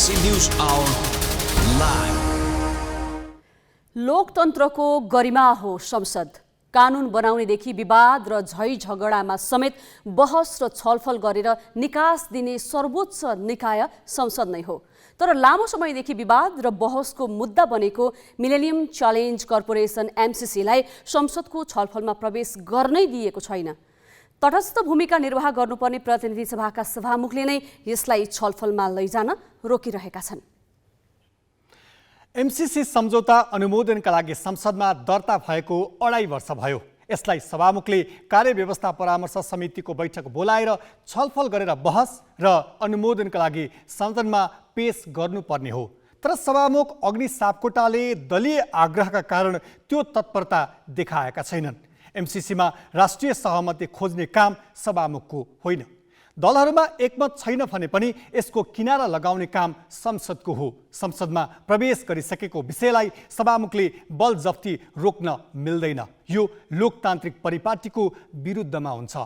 Galaxy News Hour live. लोकतन्त्रको गरिमा हो संसद। कानुन बनाउनेदेखि विवाद र झै झगडामा समेत बहस र छलफल गरेर निकास दिने सर्वोच्च निकाय संसद नै हो। तर लामो समयदेखि विवाद र बहसको मुद्दा बनेको मिलेनियम च्यालेन्ज कर्पोरेसन एमसीसीलाई संसदको छलफलमा प्रवेश गर्नै दिएको छैन। तटस्थ भूमिका निर्वाह गर्नुपर्ने प्रतिनिधि सभाका सभामुखले नै यसलाई छलफलमा लैजान रोकिरहेका छन्। एमसीसी सम्झौता अनुमोदनका लागि संसदमा दर्ता भएको 2.5 वर्ष भयो। यसलाई सभामुखले कार्यव्यवस्था परामर्श समितिको बैठक बोलाएर छलफल गरेर बहस र अनुमोदनका लागि संसदमा पेश गर्नुपर्ने हो। तर सभामुख अग्नि सापकोटाले दलीय आग्रहका कारण त्यो तत्परता देखाएका छैनन्। एमसीसीमा राष्ट्रिय सहमति खोज्ने काम सभामुखको होइन। दलहरूमा एकमत छैन भने पनि यसको किनारा लगाउने काम संसदको हो। संसदमा प्रवेश गरिसकेको विषयलाई सभामुखले बलजफ्ती रोक्न मिल्दैन। यो लोकतान्त्रिक परिपाटीको विरुद्धमा हुन्छ।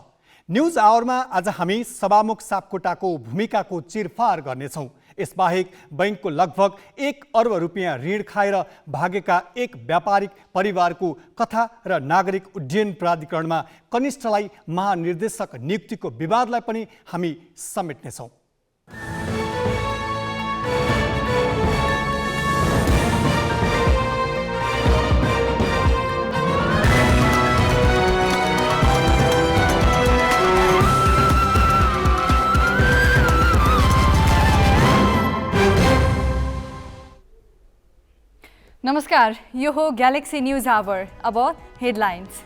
न्युज आवरमा आज हामी सभामुख सापकोटाको भूमिकाको चिरफार गर्नेछौँ। यसबाहेक बैंकको लगभग 1 अर्ब रुपियाँ ऋण खाएर भागेका एक व्यापारिक परिवारको कथा र नागरिक उड्डयन प्राधिकरणमा कनिष्ठलाई महानिर्देशक नियुक्तिको विवादलाई पनि हामी समेट्नेछौँ। नमस्कार, यो हो ग्यालेक्सी न्यूज आवर। अब हेडलाइन्स।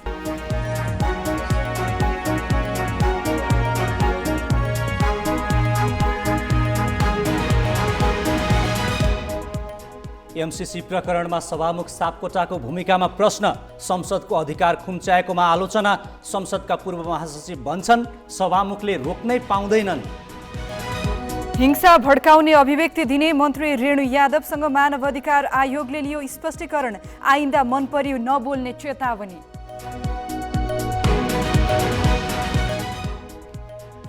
एमसीसी प्रकरणमा सभामुख सापकोटाको भूमिकामा प्रश्न, संसदको अधिकार खुम्च्याएकोमा आलोचना। संसदका पूर्व महासचिव भन्छन् सभामुखले रोक्नै पाउँदैनन्। हिंसा भड्काउने अभिव्यक्ति दिने मन्त्री रेणु यादवसँग मानव अधिकार आयोगले लियो स्पष्टीकरण। आइन्दा मन परि नबोल्ने चेतावनी।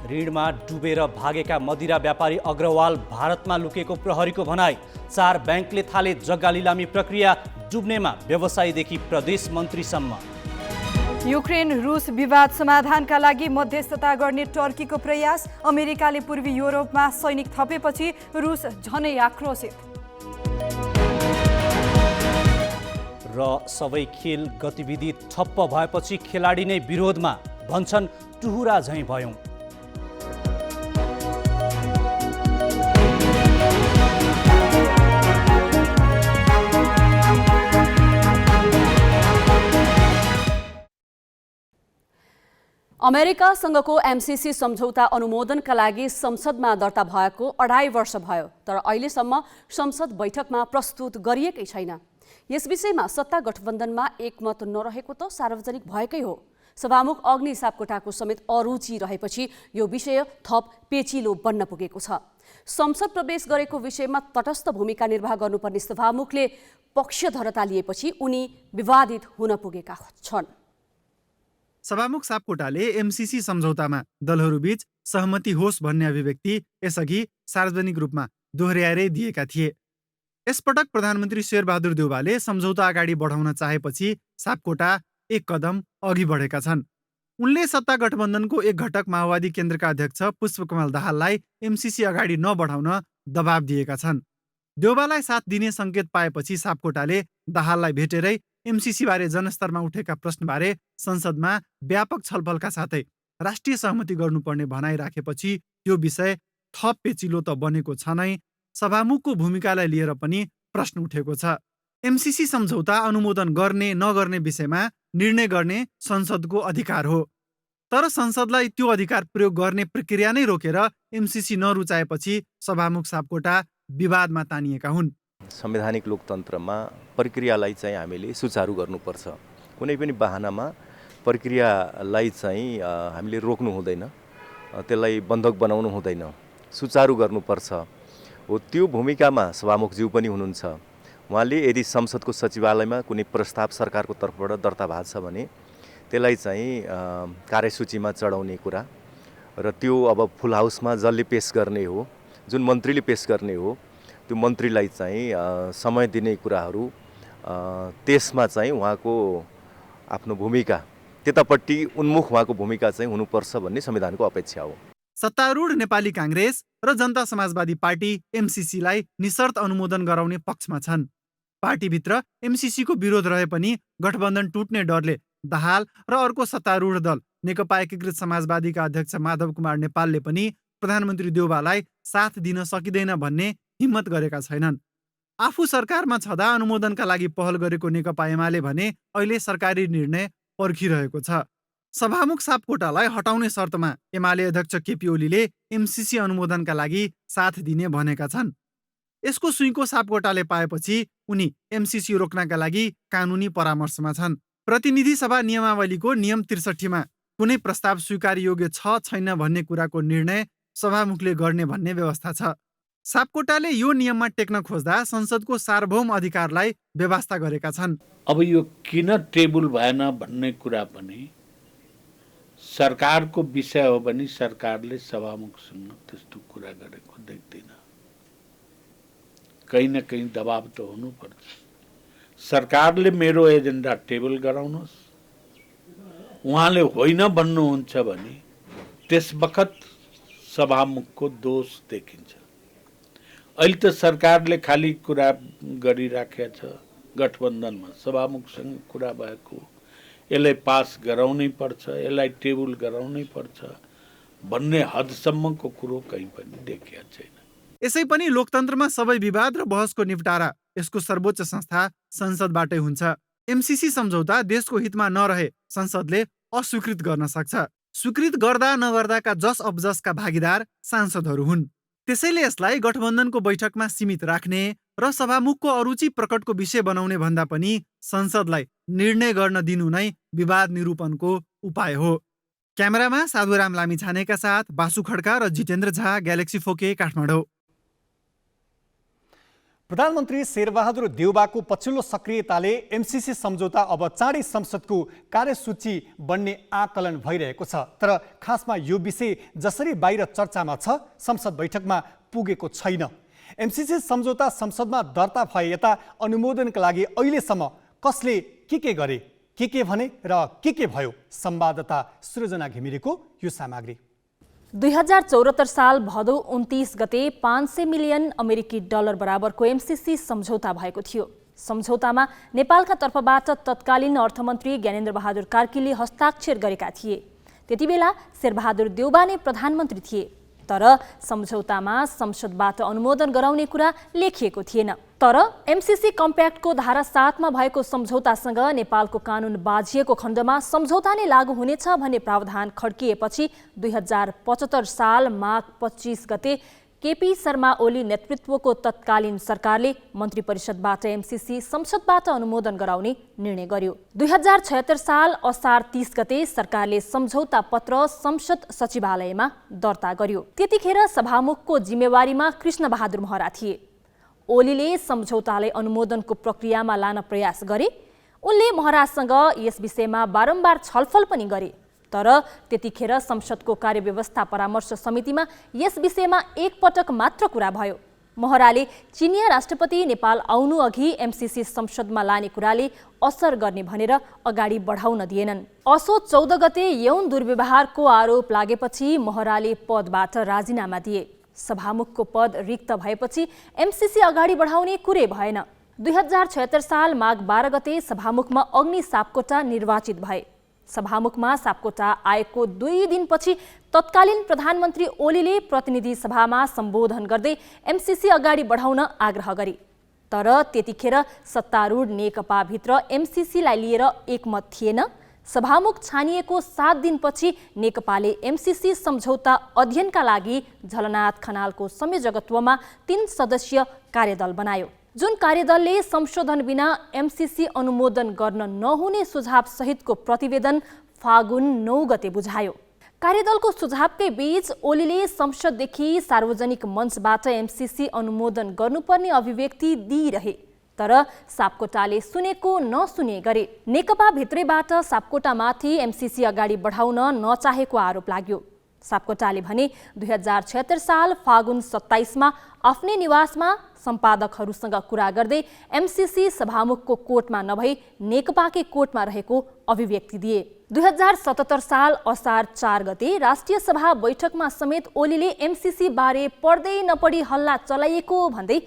ऋणमा डुबेर भागेका मदिरा व्यापारी अग्रवाल भारतमा लुकेको प्रहरीको भनाई। 4 ब्याङ्कले थाले जग्गा लिलामी प्रक्रिया। डुब्नेमा व्यवसायीदेखि प्रदेश मन्त्रीसम्म। युक्रेन रुस विवाद समाधानका लागि मध्यस्थता गर्ने टर्कीको प्रयास। अमेरिकाले पूर्वी युरोपमा सैनिक थपेपछि रुस झनै आक्रोशित। र सबै खेल गतिविधि ठप्प भएपछि खेलाडी नै विरोधमा, भन्छन् टुहुरा झैँ भयौँ। अमेरिकासँगको एमसीसी सम्झौता अनुमोदनका लागि संसदमा दर्ता भएको 2.5 वर्ष भयो। तर अहिलेसम्म संसद बैठकमा प्रस्तुत गरिएकै छैन। यस विषयमा सत्ता गठबन्धनमा एकमत नरहेको त सार्वजनिक भएकै हो। सभामुख अग्नि सापकोटाको समेत अरुचि रहेपछि यो विषय थप पेचिलो बन्न पुगेको छ। संसद प्रवेश गरेको विषयमा तटस्थ भूमिका निर्वाह गर्नुपर्ने सभामुखले पक्षधरता लिएपछि उनी विवादित हुन पुगेका छन्। सभामुख सापकोटाले एमसीसी सम्झौतामा दलहरूबीच सहमति होस् भन्ने अभिव्यक्ति यसअघि सार्वजनिक रूपमा दोहोर्याएरै दिएका थिए। यसपटक प्रधानमन्त्री शेरबहादुर देउवाले सम्झौता अगाडि बढाउन चाहेपछि सापकोटा एक कदम अघि बढेका छन्। उनले सत्ता गठबन्धनको एक घटक माओवादी केन्द्रका अध्यक्ष पुष्पकमल दाहाललाई एमसीसी अगाडि नबढाउन दबाब दिएका छन्। देउवालाई साथ दिने सङ्केत पाएपछि सापकोटाले दाहाललाई भेटेरै एमसीसी बारे जनस्तरमा उठेका प्रश्नबारे संसदमा व्यापक छलफलका साथै राष्ट्रिय सहमति गर्नुपर्ने भनाइ राखेपछि यो विषय थप पेचिलो त बनेको छ नै, सभामुखको भूमिकालाई लिएर पनि प्रश्न उठेको छ। एमसीसी सम्झौता अनुमोदन गर्ने नगर्ने विषयमा निर्णय गर्ने संसदको अधिकार हो। तर संसदलाई त्यो अधिकार प्रयोग गर्ने प्रक्रिया नै रोकेर एमसीसी नरुचाएपछि सभामुख सापकोटा विवादमा तानिएका हुन्। संवैधानिक लोकतन्त्रमा प्रक्रियालाई चाहिँ हामीले सुचारू गर्नुपर्छ। कुनै पनि बहानामा प्रक्रियालाई चाहिँ हामीले रोक्नु हुँदैन, त्यसलाई बन्धक बनाउनु हुँदैन, सुचारू गर्नुपर्छ। हो त्यो भूमिकामा सभामुखज्यू पनि हुनुहुन्छ। उहाँले यदि संसदको सचिवालयमा कुनै प्रस्ताव सरकारको तर्फबाट दर्ता भएको छ भने त्यसलाई चाहिँ कार्यसूचीमा चढाउने कुरा र त्यो अब फुल हाउसमा जसले पेश गर्ने हो, जुन मन्त्रीले पेश गर्ने हो, त्यो मन्त्रीलाई चाहिँ समय दिने कुराहरू त्यसमा चाहिँ उहाँको आफ्नो भूमिका त्यतापट्टि उन्मुख उहाँको भूमिका चाहिँ हुनुपर्छ भन्ने संविधानको अपेक्षा हो। सत्तारूढ नेपाली काङ्ग्रेस र जनता समाजवादी पार्टी एमसीसीलाई निशर्त अनुमोदन गराउने पक्षमा छन्। पार्टीभित्र एमसीसीको विरोध रहे पनि गठबन्धन टुट्ने डरले दाहाल र अर्को सत्तारूढ दल नेकपा एकीकृत समाजवादीका अध्यक्ष माधव कुमार नेपालले पनि प्रधानमन्त्री देउबालाई साथ दिन सकिँदैन भन्ने हिम्मत गरेका छैनन्। आफू सरकारमा छँदा अनुमोदनका लागि पहल गरेको नेकपा एमाले भने अहिले सरकारी निर्णय पर्खिरहेको छ। सभामुख सापकोटालाई हटाउने शर्तमा एमाले अध्यक्ष केपी ओलीले एमसीसी अनुमोदनका लागि साथ दिने भनेका छन्। यसको सुइँको सापकोटाले पाएपछि उनी एमसीसी रोक्नका लागि कानुनी परामर्शमा छन्। प्रतिनिधि सभा नियमावलीको नियम 63मा कुनै प्रस्ताव स्वीकार्योग्य छ छैन भन्ने कुराको निर्णय सभामुखले गर्ने भन्ने व्यवस्था छ। सापकोटाले यो नियममा टेक्न खोज्दा संसदको सार्वभौम अधिकारलाई व्यवस्था गरेका छन्। अब यो किन टेबल भएन भन्ने कुरा पनि सरकारको विषय हो भने सरकारले सभामुखसँग त्यस्तो कुरा गरेको देख्दैन। कहीँ न कहीँ दबाब त हुनुपर्छ। सरकारले मेरो एजेन्डा टेबल गराउनुहोस्, उहाँले होइन भन्नुहुन्छ भने त्यस बखत सभामुखको दोष देखिन्छ। अहिले त सरकारले खाली कुरा गरिराखेको छ, गठबन्धनमा सभामुखसँग कुरा भएको, यसलाई पास गराउनै पर्छ, यसलाई टेबल गराउनै पर्छ भन्ने हदसम्मको कुरो कहीँ पनि देखिएको छैन। यसै पनि लोकतन्त्रमा सबै विवाद र बहसको निपटारा यसको सर्वोच्च संस्था संसदबाटै हुन्छ। एमसीसी सम्झौता देशको हितमा नरहे संसदले अस्वीकृत गर्न सक्छ। स्वीकृत गर्दा नगर्दाका जस अबजसका भागीदार सांसदहरू हुन्। त्यसैले यसलाई गठबन्धनको बैठकमा सीमित राख्ने र सभामुखको अरुचि प्रकटको विषय बनाउने भन्दा पनि संसदलाई निर्णय गर्न दिनु नै विवाद निरूपणको उपाय हो। क्यामेरामा साधुराम लामिछानेका साथ बासु खड्का र जितेन्द्र झा, ग्यालेक्सी 4K, काठमाडौँ। प्रधानमन्त्री शेरबहादुर देउबाको पछिल्लो सक्रियताले एमसीसी सम्झौता अब चाँडै संसदको कार्यसूची बन्ने आकलन भइरहेको छ। तर खासमा यो विषय जसरी बाहिर चर्चामा छ, संसद बैठकमा पुगेको छैन। एमसीसी सम्झौता संसदमा दर्ता भए यता अनुमोदनका लागि अहिलेसम्म कसले के गरे, के भने र के भयो? संवाददाता सृजना घिमिरेको यो सामग्री। 2074 साल भदौ 29 गते 500 मिलियन अमेरिकी डलर बराबरको एमसीसी सम्झौता भएको थियो। सम्झौतामा नेपालका तर्फबाट तत्कालीन अर्थमन्त्री ज्ञानेन्द्र बहादुर कार्कीले हस्ताक्षर गरेका थिए। त्यतिबेला शेरबहादुर देउबा नै प्रधानमन्त्री थिए। तर सम्झौतामा संसदबाट अनुमोदन गराउने कुरा लेखिएको थिएन। तर एमसीसी कम्प्याक्टको धारा 7 मा भएको सम्झौतासँग नेपालको कानुन बाझिएको खण्डमा सम्झौता नै लागू हुनेछ भन्ने प्रावधान खड्किएपछि 2075 साल माघ 25 गते केपी शर्मा ओली नेतृत्वको तत्कालीन सरकारले मन्त्री परिषदबाट एमसीसी संसदबाट अनुमोदन गराउने निर्णय गर्यो। 2076 साल असार 30 गते सरकारले सम्झौता पत्र संसद सचिवालयमा दर्ता गर्यो। त्यतिखेर सभामुखको जिम्मेवारीमा कृष्ण बहादुर महरा थिए। ओलीले सम्झौतालाई अनुमोदनको प्रक्रियामा लान प्रयास गरे। उनले महरासँग यस विषयमा बारम्बार छलफल पनि गरे। तर त्यतिखेर संसदको कार्यव्यवस्था परामर्श समितिमा यस विषयमा एकपटक मात्र कुरा भयो। महराले चिनिया राष्ट्रपति नेपाल आउनु अघि एमसीसी संसदमा लाने कुराले असर गर्ने भनेर अगाडि बढाउन दिएनन्। असोज 14 गते यौन दुर्व्यवहारको आरोप लागेपछि महराले पदबाट राजीनामा दिए। सभामुखको पद रिक्त भएपछि एमसीसी अगाडि बढाउने कुरै भएन। 2076 साल माघ 12 गते सभामुखमा अग्नि सापकोटा निर्वाचित भए। सभामुखमा सापकोटा आएको 2 दिनपछि तत्कालीन प्रधानमन्त्री ओलीले प्रतिनिधि सभामा सम्बोधन गर्दै एमसीसी अगाडि बढाउन आग्रह गरे। तर त्यतिखेर सत्तारूढ नेकपाभित्र एमसीसीलाई लिएर एकमत थिएन। सभामुख छानिएको 7 दिनपछि नेकपाले एमसीसी सम्झौता अध्ययनका लागि झलनाथ खनालको संयोजकत्वमा 3 सदस्यीय कार्यदल बनायो। जुन कार्यदलले संशोधन बिना एमसीसी अनुमोदन गर्न नहुने सुझाव सहितको प्रतिवेदन फागुन 9 गते बुझायो। कार्यदलको सुझावकै बीच ओलीले संसददेखि सार्वजनिक मञ्चबाट एमसीसी अनुमोदन गर्नुपर्ने अभिव्यक्ति दिइरहे। तर सापकोटाले सुनेको नसुने गरे। नेकपा भित्रैबाट सापकोटामाथि एमसीसी अगाडि बढाउन नचाहेको आरोप लाग्यो। सापकोटाले भने 2076 साल फागुन 27मा आफ्नै निवासमा सम्पादकहरूसँग कुरा गर्दै एमसीसी सभामुखको कोटमा नभई नेकपाकै कोटमा रहेको अभिव्यक्ति दिए। 2077 साल असार 4 गते राष्ट्रिय सभा बैठकमा समेत ओलीले एमसीसी बारे पढ्दै नपढी हल्ला चलाइएको भन्दै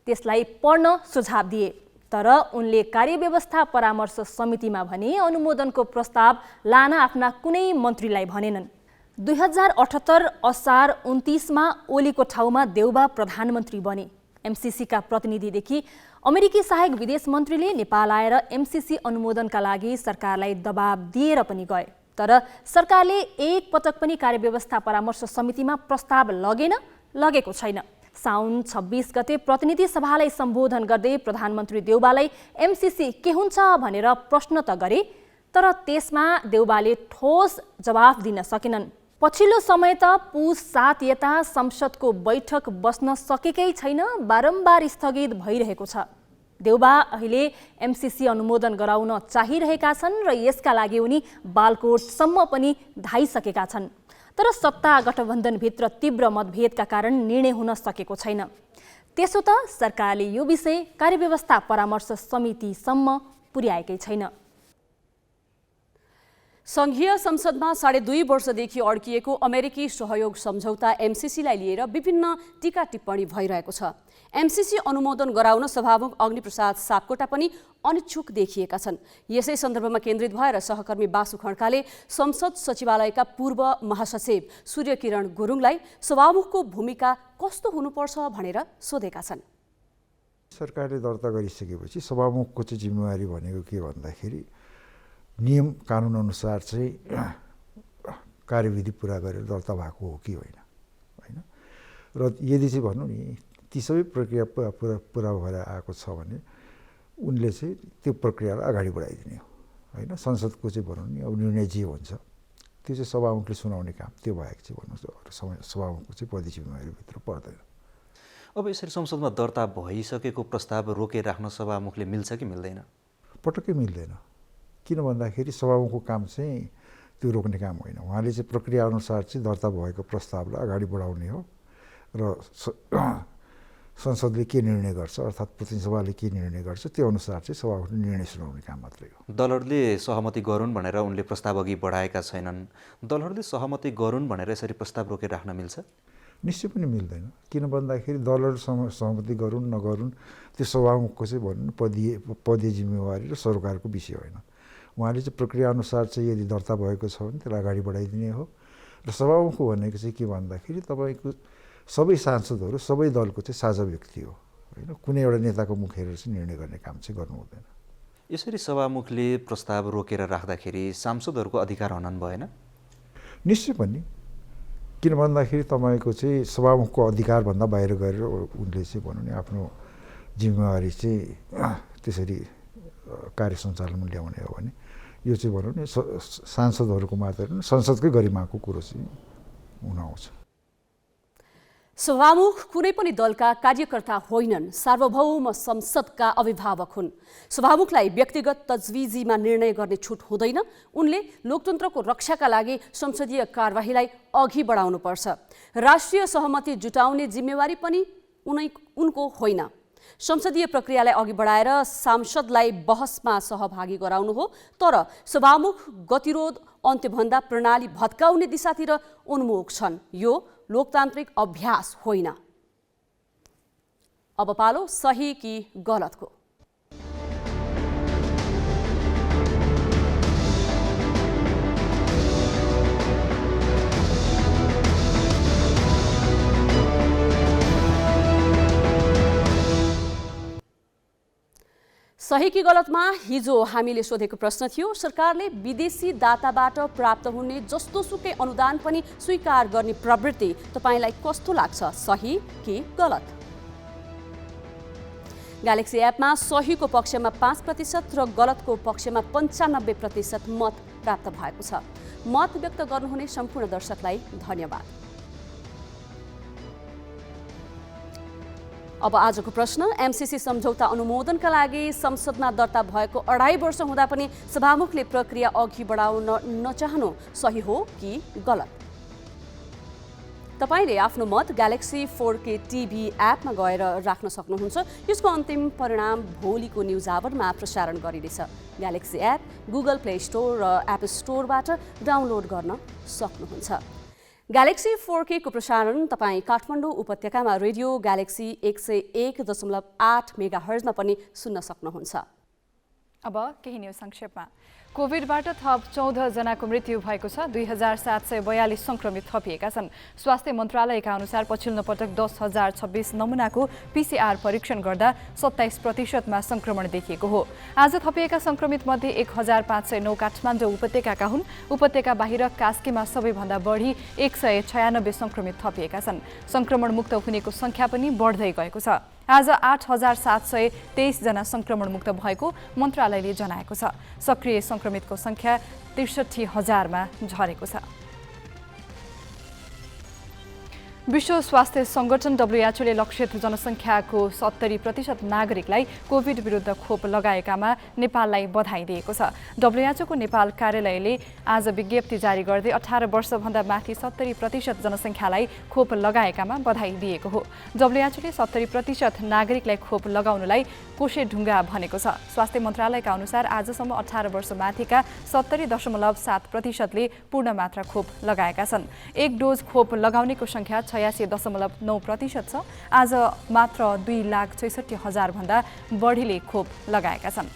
त्यसलाई पढ्न सुझाव दिए। तर उनले कार्यव्यवस्था परामर्श समितिमा भने अनुमोदनको प्रस्ताव लान आफ्ना कुनै मन्त्रीलाई भनेनन्। 2078 असार 29मा ओलीको ठाउँमा देउबा प्रधानमन्त्री बने। एमसीसीका प्रतिनिधिदेखि अमेरिकी सहायक विदेश मन्त्रीले नेपाल आएर एमसीसी अनुमोदनका लागि सरकारलाई दबाब दिएर पनि गए। तर सरकारले एक पटक पनि कार्यव्यवस्था परामर्श समितिमा प्रस्ताव लगेको छैन। साउन 26 गते प्रतिनिधि सभालाई सम्बोधन गर्दै प्रधानमन्त्री देउबालाई एमसीसी के हुन्छ भनेर प्रश्न त गरे, तर त्यसमा देउबाले ठोस जवाफ दिन सकेनन्। पछिल्लो समय त पुस 7 यता संसदको बैठक बस्न सकेकै छैन, बारम्बार स्थगित भइरहेको छ। देउबा अहिले एमसीसी अनुमोदन गराउन चाहिरहेका छन् र यसका लागि उनी बालकोटसम्म पनि धाइसकेका छन्। तर सत्ता गठबन्धनभित्र तीव्र मतभेदका कारण निर्णय हुन सकेको छैन। त्यसो त सरकारले यो विषय कार्यव्यवस्था परामर्श समितिसम्म पुर्याएकै छैन। संघीय संसदमा 2.5 वर्षदेखि अड्किएको अमेरिकी सहयोग सम्झौता एमसीसीलाई लिएर विभिन्न टीका टिप्पणी भइरहेको छ। एमसीसी अनुमोदन गराउन सभामुख अग्निप्रसाद सापकोटा पनि अनिच्छुक देखिएका छन्। यसै सन्दर्भमा केन्द्रित भएर सहकर्मी बासु खड्काले संसद सचिवालयका पूर्व महासचिव सूर्यकिरण गुरुङलाई सभामुखको भूमिका कस्तो हुनुपर्छ भनेर सोधेका छन्। सरकारले दर्ता गरिसकेपछि सभामुखको चाहिँ जिम्मेवारी भनेको के भन्दाखेरि नियम कानुन अनुसार चाहिँ कार्यविधि पुरा गरेर दर्ता भएको हो कि होइन र यदि चाहिँ भनौँ नि ती सबै प्रक्रिया पुरा भएर आएको छ भने उनले चाहिँ त्यो प्रक्रियालाई अगाडि बढाइदिने हो होइन। संसदको चाहिँ भनौँ नि अब निर्णय जे हुन्छ त्यो चाहिँ सभामुखले सुनाउने काम त्यो भएको चाहिँ भन्नु सभामुखको चाहिँ पद जिम्मेवारीभित्र पर्दैन। अब यसरी संसदमा दर्ता भइसकेको प्रस्ताव रोकेर राख्न सभामुखले मिल्छ कि मिल्दैन? पटक्कै मिल्दैन। किन भन्दाखेरि सभामुखको काम चाहिँ त्यो रोक्ने काम होइन। उहाँले चाहिँ प्रक्रिया अनुसार चाहिँ दर्ता भएको प्रस्तावलाई अगाडि बढाउने हो र संसदले के निर्णय गर्छ अर्थात् प्रतिनिधि सभाले के निर्णय गर्छ त्यो अनुसार चाहिँ सभामुखले निर्णय सुनाउने काम मात्रै हो। दलहरूले सहमति गरून् भनेर उनले प्रस्ताव अघि बढाएका छैनन्। दलहरूले सहमति गरून् भनेर यसरी प्रस्ताव रोकेर राख्न मिल्छ? निश्चय पनि मिल्दैन। किन भन्दाखेरि दलहरू सहमति गरून् नगरून् त्यो सभामुखको चाहिँ भनौँ पदीय जिम्मेवारी र सरकारको विषय होइन। उहाँले चाहिँ प्रक्रिया अनुसार चाहिँ यदि दर्ता भएको छ भने त्यसलाई अगाडि बढाइदिने हो र सभामुखको भनेको चाहिँ के भन्दाखेरि तपाईँको सबै सांसदहरू सबै दलको चाहिँ साझा व्यक्ति हो होइन। कुनै एउटा नेताको मुख हेरेर चाहिँ निर्णय गर्ने काम चाहिँ गर्नु हुँदैन। यसरी सभामुखले प्रस्ताव रोकेर राख्दाखेरि सांसदहरूको अधिकार हनन भएन? निश्चय पनि। किन भन्दाखेरि तपाईँको चाहिँ सभामुखको अधिकारभन्दा बाहिर गएर उनले चाहिँ भनौँ नि आफ्नो जिम्मेवारी चाहिँ त्यसरी कार्य सञ्चालनमा ल्याउने हो भने यो चाहिँ भनौँ न सांसदहरूको मात्र होइन संसदकै गरिमाको कुरो चाहिँ हुन आउँछ। सभामुख कुनै पनि दलका कार्यकर्ता होइनन्, सार्वभौम संसदका अभिभावक हुन्। सभामुखलाई व्यक्तिगत तजविजीमा निर्णय गर्ने छुट हुँदैन। उनले लोकतन्त्रको रक्षाका लागि संसदीय कार्यवाहीलाई अघि बढाउनुपर्छ। राष्ट्रिय सहमति जुटाउने जिम्मेवारी पनि उनको होइन। संसदीय प्रक्रियालाई अघि बढाएर सांसदलाई बहसमा सहभागी गराउनु हो। तर सभामुख गतिरोध अन्त्यभन्दा प्रणाली भत्काउने दिशातिर उन्मुख छन्। यो लोकतान्त्रिक अभ्यास होइन। अब पालो सही कि गलतको। सही कि गलतमा हिजो हामीले सोधेको प्रश्न थियो, सरकारले विदेशी दाताबाट प्राप्त हुने जस्तोसुकै अनुदान पनि स्वीकार गर्ने प्रवृत्ति तपाईलाई कस्तो लाग्छ, सही कि गलत? ग्यालेक्सी एपमा सहीको पक्षमा 5% र गलतको पक्षमा 95% मत प्राप्त भएको छ। मत व्यक्त गर्नुहुने सम्पूर्ण दर्शकलाई धन्यवाद। अब आजको प्रश्न, एमसीसी सम्झौता अनुमोदनका लागि संसदमा दर्ता भएको 2.5 वर्ष हुँदा पनि सभामुखले प्रक्रिया अघि बढाउन नचाहनु सही हो कि गलत? तपाईले आफ्नो मत ग्यालेक्सी 4K टिभी एपमा गएर राख्न सक्नुहुन्छ। यसको अन्तिम परिणाम भोलिको न्युज आवरमा प्रसारण गरिनेछ। Galaxy app Google play store र एप स्टोरबाट डाउनलोड गर्न सक्नुहुन्छ। ग्यालेक्सी 4K को प्रसारण तपाईँ काठमाडौँ उपत्यकामा रेडियो ग्यालेक्सी 101.8 मेगाहर्जमा पनि सुन्न सक्नुहुन्छ। अब केही न्युज संक्षेपमा। कोभिडबाट थप 14 जनाको मृत्यु भएको छ। 2742 संक्रमित थपिएका छन्। स्वास्थ्य मन्त्रालयका अनुसार पछिल्लो पटक 10,026 नमुनाको PCR परीक्षण गर्दा 27% संक्रमण देखिएको हो। आज थपिएका संक्रमित मध्ये 1509 काठमाडौँ उपत्यकाका हुन्। उपत्यका बाहिर कास्कीमा सबैभन्दा बढी 196 संक्रमित थपिएका छन्। संक्रमण मुक्त हुनेको संख्या पनि बढ्दै गएको छ। आज 8,723 जना संक्रमण मुक्त भएको मन्त्रालयले जनाएको छ। सक्रिय संक्रमितको संख्या 63,000मा झरेको छ। विश्व स्वास्थ्य संगठन WHO ले लक्षित जनसङ्ख्याको 70% नागरिकलाई कोभिड विरुद्ध खोप लगाएकामा नेपाललाई बधाई दिएको छ। WHO को नेपाल कार्यालयले आज विज्ञप्ति जारी गर्दै 18 वर्षभन्दा माथि 70% जनसङ्ख्यालाई खोप लगाएकामा बधाई दिएको हो। WHO ले 70% नागरिकलाई खोप लगाउनलाई कोशेढुङ्गा भनेको छ। स्वास्थ्य मन्त्रालयका अनुसार आजसम्म 18 वर्ष माथिका 70.7% ले पूर्ण मात्रा खोप लगाएका छन्। एक डोज खोप लगाउनेको संख्या 86.9% छ। आज मात्र 2,66,000 भन्दा बढीले खोप लगाएका छन्।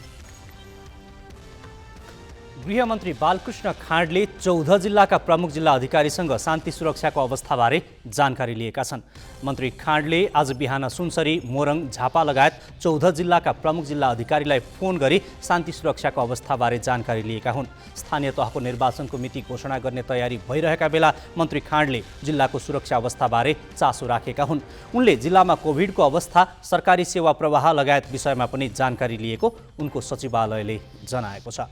गृहमन्त्री बालकृष्ण खाँडले 14 जिल्लाका प्रमुख जिल्ला अधिकारीसँग शान्ति सुरक्षाको अवस्थाबारे जानकारी लिएका छन्। मन्त्री खाँडले आज बिहान सुनसरी, मोरङ, झापा लगायत 14 जिल्लाका प्रमुख जिल्ला अधिकारीलाई फोन गरी शान्ति सुरक्षाको अवस्थाबारे जानकारी लिएका हुन्। स्थानीय तहको निर्वाचनको मिति घोषणा गर्ने तयारी भइरहेका बेला मन्त्री खाँडले जिल्लाको सुरक्षा अवस्थाबारे चासो राखेका हुन्। उनले जिल्लामा कोभिडको अवस्था, सरकारी सेवा प्रवाह लगायत विषयमा पनि जानकारी लिएको उनको सचिवालयले जनाएको छ।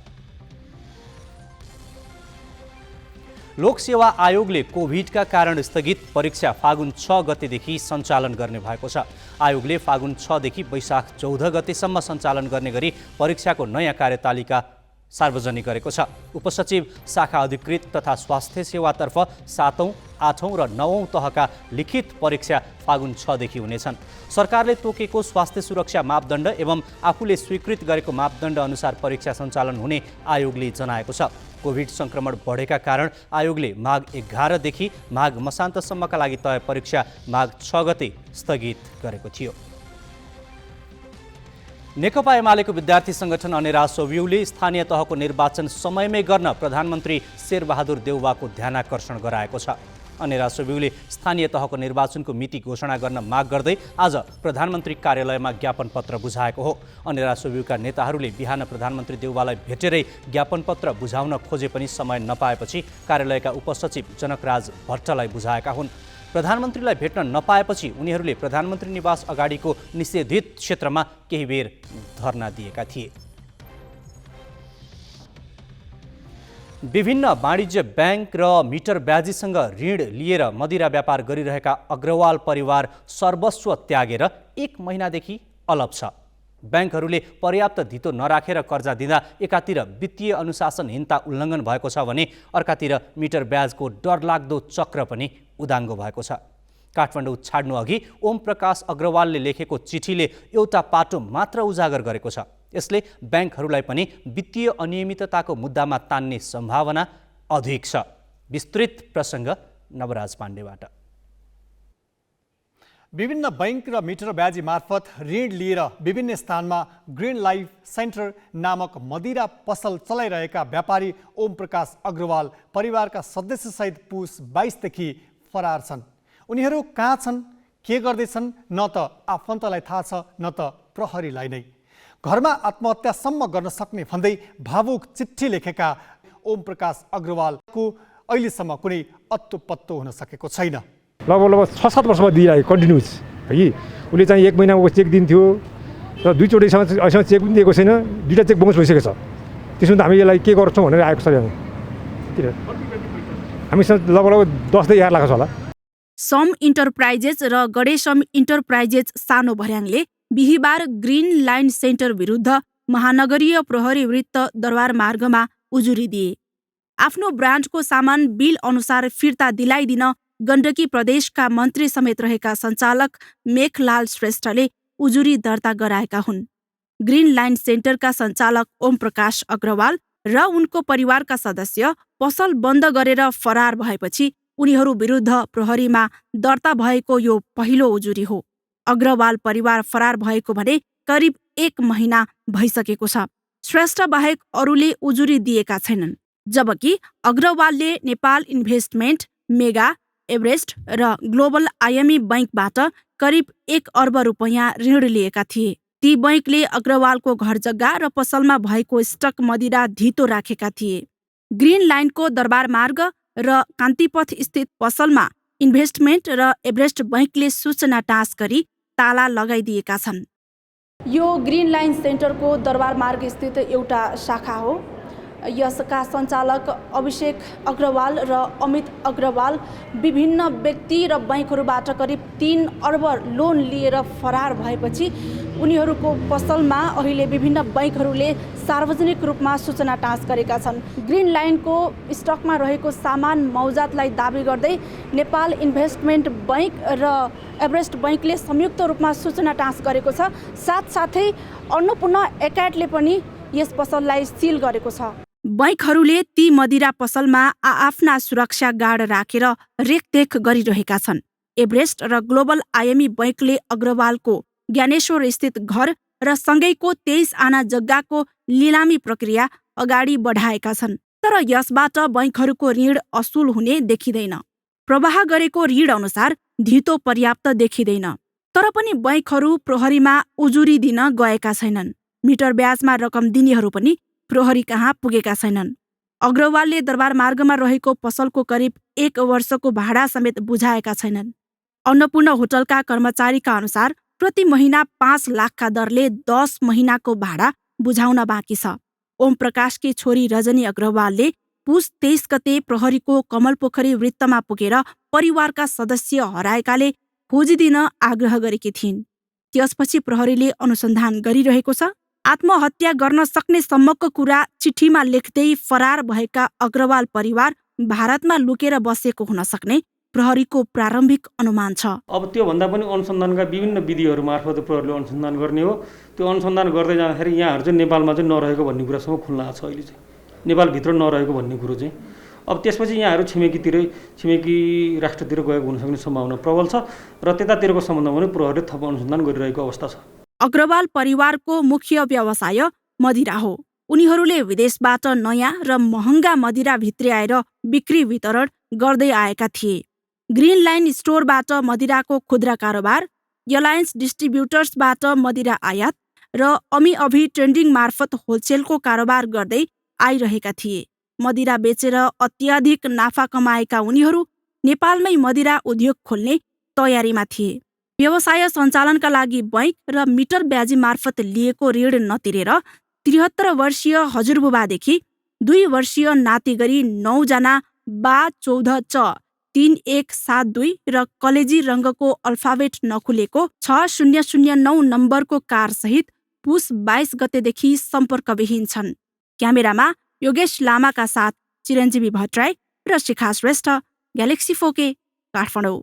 लोकसेवा आयोगले कोभिडका कारण स्थगित परीक्षा फागुन 6 गतेदेखि सञ्चालन गर्ने भएको छ। आयोगले फागुन 6 देखि वैशाख 14 गतेसम्म सञ्चालन गर्ने गरी परीक्षाको नयाँ कार्यतालिका सार्वजनिक गरेको छ। उपसचिव, शाखा अधिकृत तथा स्वास्थ्य सेवातर्फ 7औं, 8औं र 9औं तहका लिखित परीक्षा फागुन 6 देखि हुनेछन्। सरकारले तोकेको स्वास्थ्य सुरक्षा मापदण्ड एवं आफूले स्वीकृत गरेको मापदण्ड अनुसार परीक्षा सञ्चालन हुने आयोगले जनाएको छ। कोभिड संक्रमण बढेका कारण आयोगले माघ 11 देखि माघ मसान्तसम्मका लागि तय परीक्षा माघ 6 गते स्थगित गरेको थियो। नेकपा एमालेको विद्यार्थी संगठन अनेरा सोभिउले स्थानीय तहको निर्वाचन समयमै गर्न प्रधानमन्त्री शेरबहादुर देउवाको ध्यानाकर्षण गराएको छ। अनेरा सोभिउले स्थानीय तहको निर्वाचनको मिति घोषणा गर्न माग गर्दै आज प्रधानमन्त्री कार्यालयमा ज्ञापन पत्र बुझाएको हो। अनेरा सोभिउका नेताहरूले बिहान प्रधानमन्त्री देउवालाई भेटेरै ज्ञापन पत्र बुझाउन खोजे पनि समय नपाएपछि कार्यालयका उपसचिव जनकराज भट्टलाई बुझाएका हुन्। प्रधानमन्त्रीलाई भेट्न नपाएपछि उनीहरूले प्रधानमन्त्री निवास अगाडिको निषेधित क्षेत्रमा केही बेर धरना दिएका थिए। विभिन्न वाणिज्य ब्याङ्क र मिटर ब्याजीसँग ऋण लिएर मदिरा व्यापार गरिरहेका अग्रवाल परिवार सर्वस्व त्यागेर 1 महिनादेखि अलप छ। ब्याङ्कहरूले पर्याप्त धितो नराखेर कर्जा दिँदा एकातिर वित्तीय अनुशासनहीनता उल्लङ्घन भएको छ भने अर्कातिर मिटर ब्याजको डरलाग्दो चक्र पनि उदाङ्गो भएको छ। काठमाडौँ छाड्नु अघि ओम प्रकाश अग्रवालले लेखेको चिठीले एउटा पाटो मात्र उजागर गरेको छ। यसले ब्याङ्कहरूलाई पनि वित्तीय अनियमितताको मुद्दामा तान्ने सम्भावना अधिक छ। विस्तृत प्रसङ्ग नवराज पाण्डेबाट। विभिन्न बैंक र मिटर ब्याजी मार्फत ऋण लिएर विभिन्न स्थानमा ग्रीन लाइफ सेन्टर नामक मदिरा पसल चलाइरहेका व्यापारी ओम प्रकाश अग्रवाल परिवारका सदस्यसहित पुस 22 देखि फरार छन्। उनीहरू कहाँ छन्, के गर्दैछन्, न त आफन्तलाई थाहा छ न त प्रहरीलाई नै। घरमा आत्महत्यासम्म गर्न सक्ने भन्दै भावुक चिठी लेखेका ओम प्रकाश अग्रवालको अहिलेसम्म कुनै अत्तो पत्तो हुन सकेको छैन। लगभग 6-7 वर्षमा दिइरहेको कन्टिन्युस है कि उसले चाहिँ 1 महिनाको चेक दिन्थ्यो र 2 चोटिसँग अहिलेसम्म चेक पनि दिएको छैन। 2टा चेक बाउन्स भइसकेको छ। त्यसमा त हामी यसलाई के गर्छौँ भनेर आएको छ। हामीसँग लगभग 10 11 लाख छ होला। सम इन्टरप्राइजेस र गणेशम इन्टरप्राइजेस सानो भर्याङले बिहिबार ग्रीन लाइन सेन्टर विरुद्ध महानगरीय प्रहरी वृत्त दरबार मार्गमा उजुरी दिए। आफ्नो ब्रान्डको सामान बिल अनुसार फिर्ता दिलाइदिन गण्डकी प्रदेशका मन्त्री समेत रहेका सञ्चालक मेखलाल श्रेष्ठले उजुरी दर्ता गराएका हुन्। ग्रिन लाइन सेन्टरका सञ्चालक ओम प्रकाश अग्रवाल र उनको परिवारका सदस्य पसल बन्द गरेर फरार भएपछि उनीहरू विरुद्ध प्रहरीमा दर्ता भएको यो पहिलो उजुरी हो। अग्रवाल परिवार फरार भएको भने करिब 1 महिना भइसकेको छ। श्रेष्ठ बाहेक अरूले उजुरी दिएका छैनन्, जबकि अग्रवालले नेपाल इन्भेस्टमेन्ट, मेगा, एभरेस्ट र ग्लोबल आइएमई बैंकबाट करिब 1 अर्ब रुपैयाँ ऋण लिएका थिए। ती बैंकले अग्रवालको घर जग्गा र पसलमा भएको स्टक मदिरा धितो राखेका थिए। ग्रिन लाइनको दरबार मार्ग र कान्तिपथ स्थित पसलमा इन्भेस्टमेन्ट र एभरेस्ट बैंकले सूचना टाँस गरी ताला लगाइदिएका छन्। यो ग्रिन लाइन सेन्टरको दरबार मार्ग स्थित एउटा शाखा हो। यसका सञ्चालक अभिषेक अग्रवाल र अमित अग्रवाल विभिन्न व्यक्ति र बैंकहरूबाट करिब 3 अर्ब लोन लिएर फरार भएपछि उनीहरूको पसलमा अहिले विभिन्न बैंकहरूले सार्वजनिक रूपमा सूचना टाँस गरेका छन्। ग्रिन लाइनको स्टकमा रहेको सामान मौजातलाई दाबी गर्दै नेपाल इन्भेस्टमेन्ट बैंक र एभरेस्ट बैंकले संयुक्त रूपमा सूचना टाँस गरेको छ। साथसाथै अन्नपूर्ण एकाइडले पनि यस पसललाई सिल गरेको छ। बैंकहरूले ती मदिरा पसलमा आफ्ना सुरक्षा गार्ड राखेर रेखदेख गरिरहेका छन्। एभरेस्ट र ग्लोबल आइएमई बैंकले अग्रवालको ज्ञानेश्वर स्थित घर र सँगैको 23 आना जग्गाको लिलामी प्रक्रिया अगाडि बढाएका छन्। तर यसबाट बैंकहरूको ऋण असुल हुने देखिँदैन। प्रवाह गरेको ऋण अनुसार धितो पर्याप्त देखिँदैन। तर पनि बैंकहरू प्रहरीमा उजुरी दिन गएका छैनन्। मिटर ब्याजमा रकम दिनेहरू पनि प्रहरी कहाँ पुगेका छैनन्। अग्रवालले दरबार मार्गमा रहेको पसलको करिब 1 वर्षको भाडा समेत बुझाएका छैनन्। अन्नपूर्ण होटलका कर्मचारीका अनुसार प्रति महिना 5 लाखका दरले 10 महिनाको भाडा बुझाउन बाँकी छ। ओम प्रकाशकी छोरी रजनी अग्रवालले पुस 23 गते प्रहरीको कमलपोखरी वृत्तमा पुगेर परिवारका सदस्य हराएकाले खोजिदिन आग्रह गरेकी थिइन्। त्यसपछि प्रहरीले अनुसन्धान गरिरहेको छ। आत्महत्या गर्न सक्ने सम्मको कुरा चिठीमा लेख्दै फरार भएका अग्रवाल परिवार भारतमा लुकेर बसेको हुन सक्ने प्रहरीको प्रारम्भिक अनुमान छ। अब त्यो भन्दा पनि अनुसन्धानका विभिन्न विधिहरू मार्फत प्रहरीले अनुसन्धान गर्ने हो। त्यो अनुसन्धान गर्दै जाँदाखेरि यहाँहरू चाहिँ नेपालमा चाहिँ नरहेको भन्ने कुरासँग खुल्ला छ। अहिले चाहिँ नेपालभित्र नरहेको भन्ने कुरो चाहिँ अब त्यसपछि यहाँहरू छिमेकी राष्ट्रतिर गएको हुन सक्ने सम्भावना प्रबल छ र त्यतातिरको सम्बन्धमा पनि प्रहरीले थप अनुसन्धान गरिरहेको अवस्था छ। अग्रवाल परिवारको मुख्य व्यवसाय मदिरा हो। उनीहरूले विदेशबाट नयाँ र महँगा मदिरा भित्र्याएर बिक्री वितरण गर्दै आएका थिए। ग्रिन लाइन स्टोरबाट मदिराको खुद्रा कारोबार, एलायन्स डिस्ट्रिब्युटर्सबाट मदिरा आयात र अमी ट्रेडिङ मार्फत होलसेलको कारोबार गर्दै आइरहेका थिए। मदिरा बेचेर अत्याधिक नाफा कमाएका उनीहरू नेपालमै मदिरा उद्योग खोल्ने तयारीमा थिए। व्यवसाय सञ्चालनका लागि बैंक र मिटर ब्याजी मार्फत लिएको ऋण नतिरेर 73 वर्षीय हजुरबुबादेखि 2 वर्षीय नाति गरी 9 जना बा 14 च 3172 र कलेजी रङ्गको अल्फाबेट नखुलेको 6009 नम्बरको कार सहित पुस 22 गतेदेखि सम्पर्कविहीन छन्। क्यामेरामा योगेश लामाका साथ चिरञ्जीवी भट्टराई र शिखा श्रेष्ठ, ग्यालेक्सी 4K, काठमाडौँ।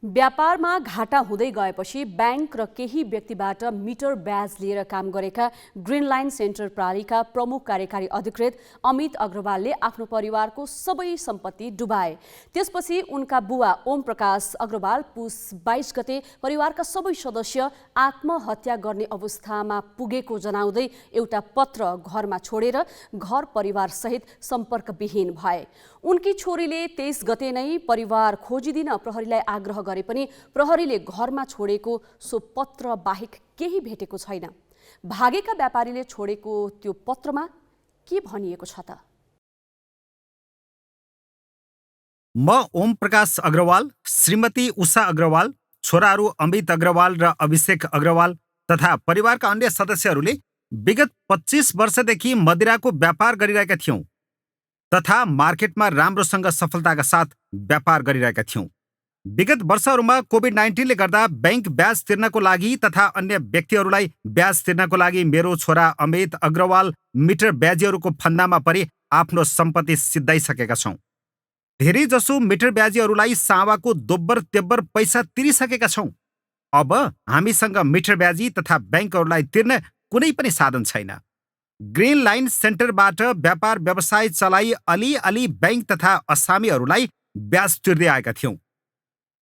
व्यापारमा घाटा हुँदै गएपछि बैंक र केही व्यक्तिबाट मिटर ब्याज लिएर काम गरेका ग्रिन लाइन सेन्टर प्रणालीका प्रमुख कार्यकारी अधिकृत अमित अग्रवालले आफ्नो परिवारको सबै सम्पत्ति डुबाए। त्यसपछि उनका बुवा ओम प्रकाश अग्रवाल पुस 22 गते परिवारका सबै सदस्य आत्महत्या गर्ने अवस्थामा पुगेको जनाउँदै एउटा पत्र घरमा छोडेर घर परिवार सहित सम्पर्कविहीन भए। उनकी छोरीले 23 गते नै परिवार खोजिदिन प्रहरीलाई आग्रह गरे पनि प्रहरीले घरमा छोडेको सो पत्र बाहेक केही भेटेको छैन। भागेका व्यापारीले छोडेको त्यो पत्रमा के भनिएको छ त? म ओम प्रकाश अग्रवाल, श्रीमती उषा अग्रवाल, छोराहरू अमित अग्रवाल र अभिषेक अग्रवाल तथा परिवारका अन्य सदस्यहरूले विगत 25 वर्षदेखि मदिराको व्यापार गरिरहेका थियौं तथा मार्केटमा राम्रोसँग सफलताका साथ व्यापार गरिरहेका थियौं। विगत वर्षहरूमा कोभिड-19ले गर्दा बैंक ब्याज तिर्नको लागि तथा अन्य व्यक्तिहरूलाई ब्याज तिर्नको लागि मेरो छोरा अमित अग्रवाल मिटर ब्याजीहरूको फन्दामा परि आफ्नो सम्पत्ति सिद्धाइसकेका छौं। धेरैजसो मिटर ब्याजीहरूलाई सावाको दोब्बर तेब्बर पैसा तिरिसकेका छौँ। अब हामीसँग मिटर ब्याजी तथा ब्याङ्कहरूलाई तिर्न कुनै पनि साधन छैन। ग्रिन लाइन सेन्टरबाट व्यापार व्यवसाय चलाई अलिअलि ब्याङ्क तथा असामीहरूलाई ब्याज तिर्दै आएका थियौँ।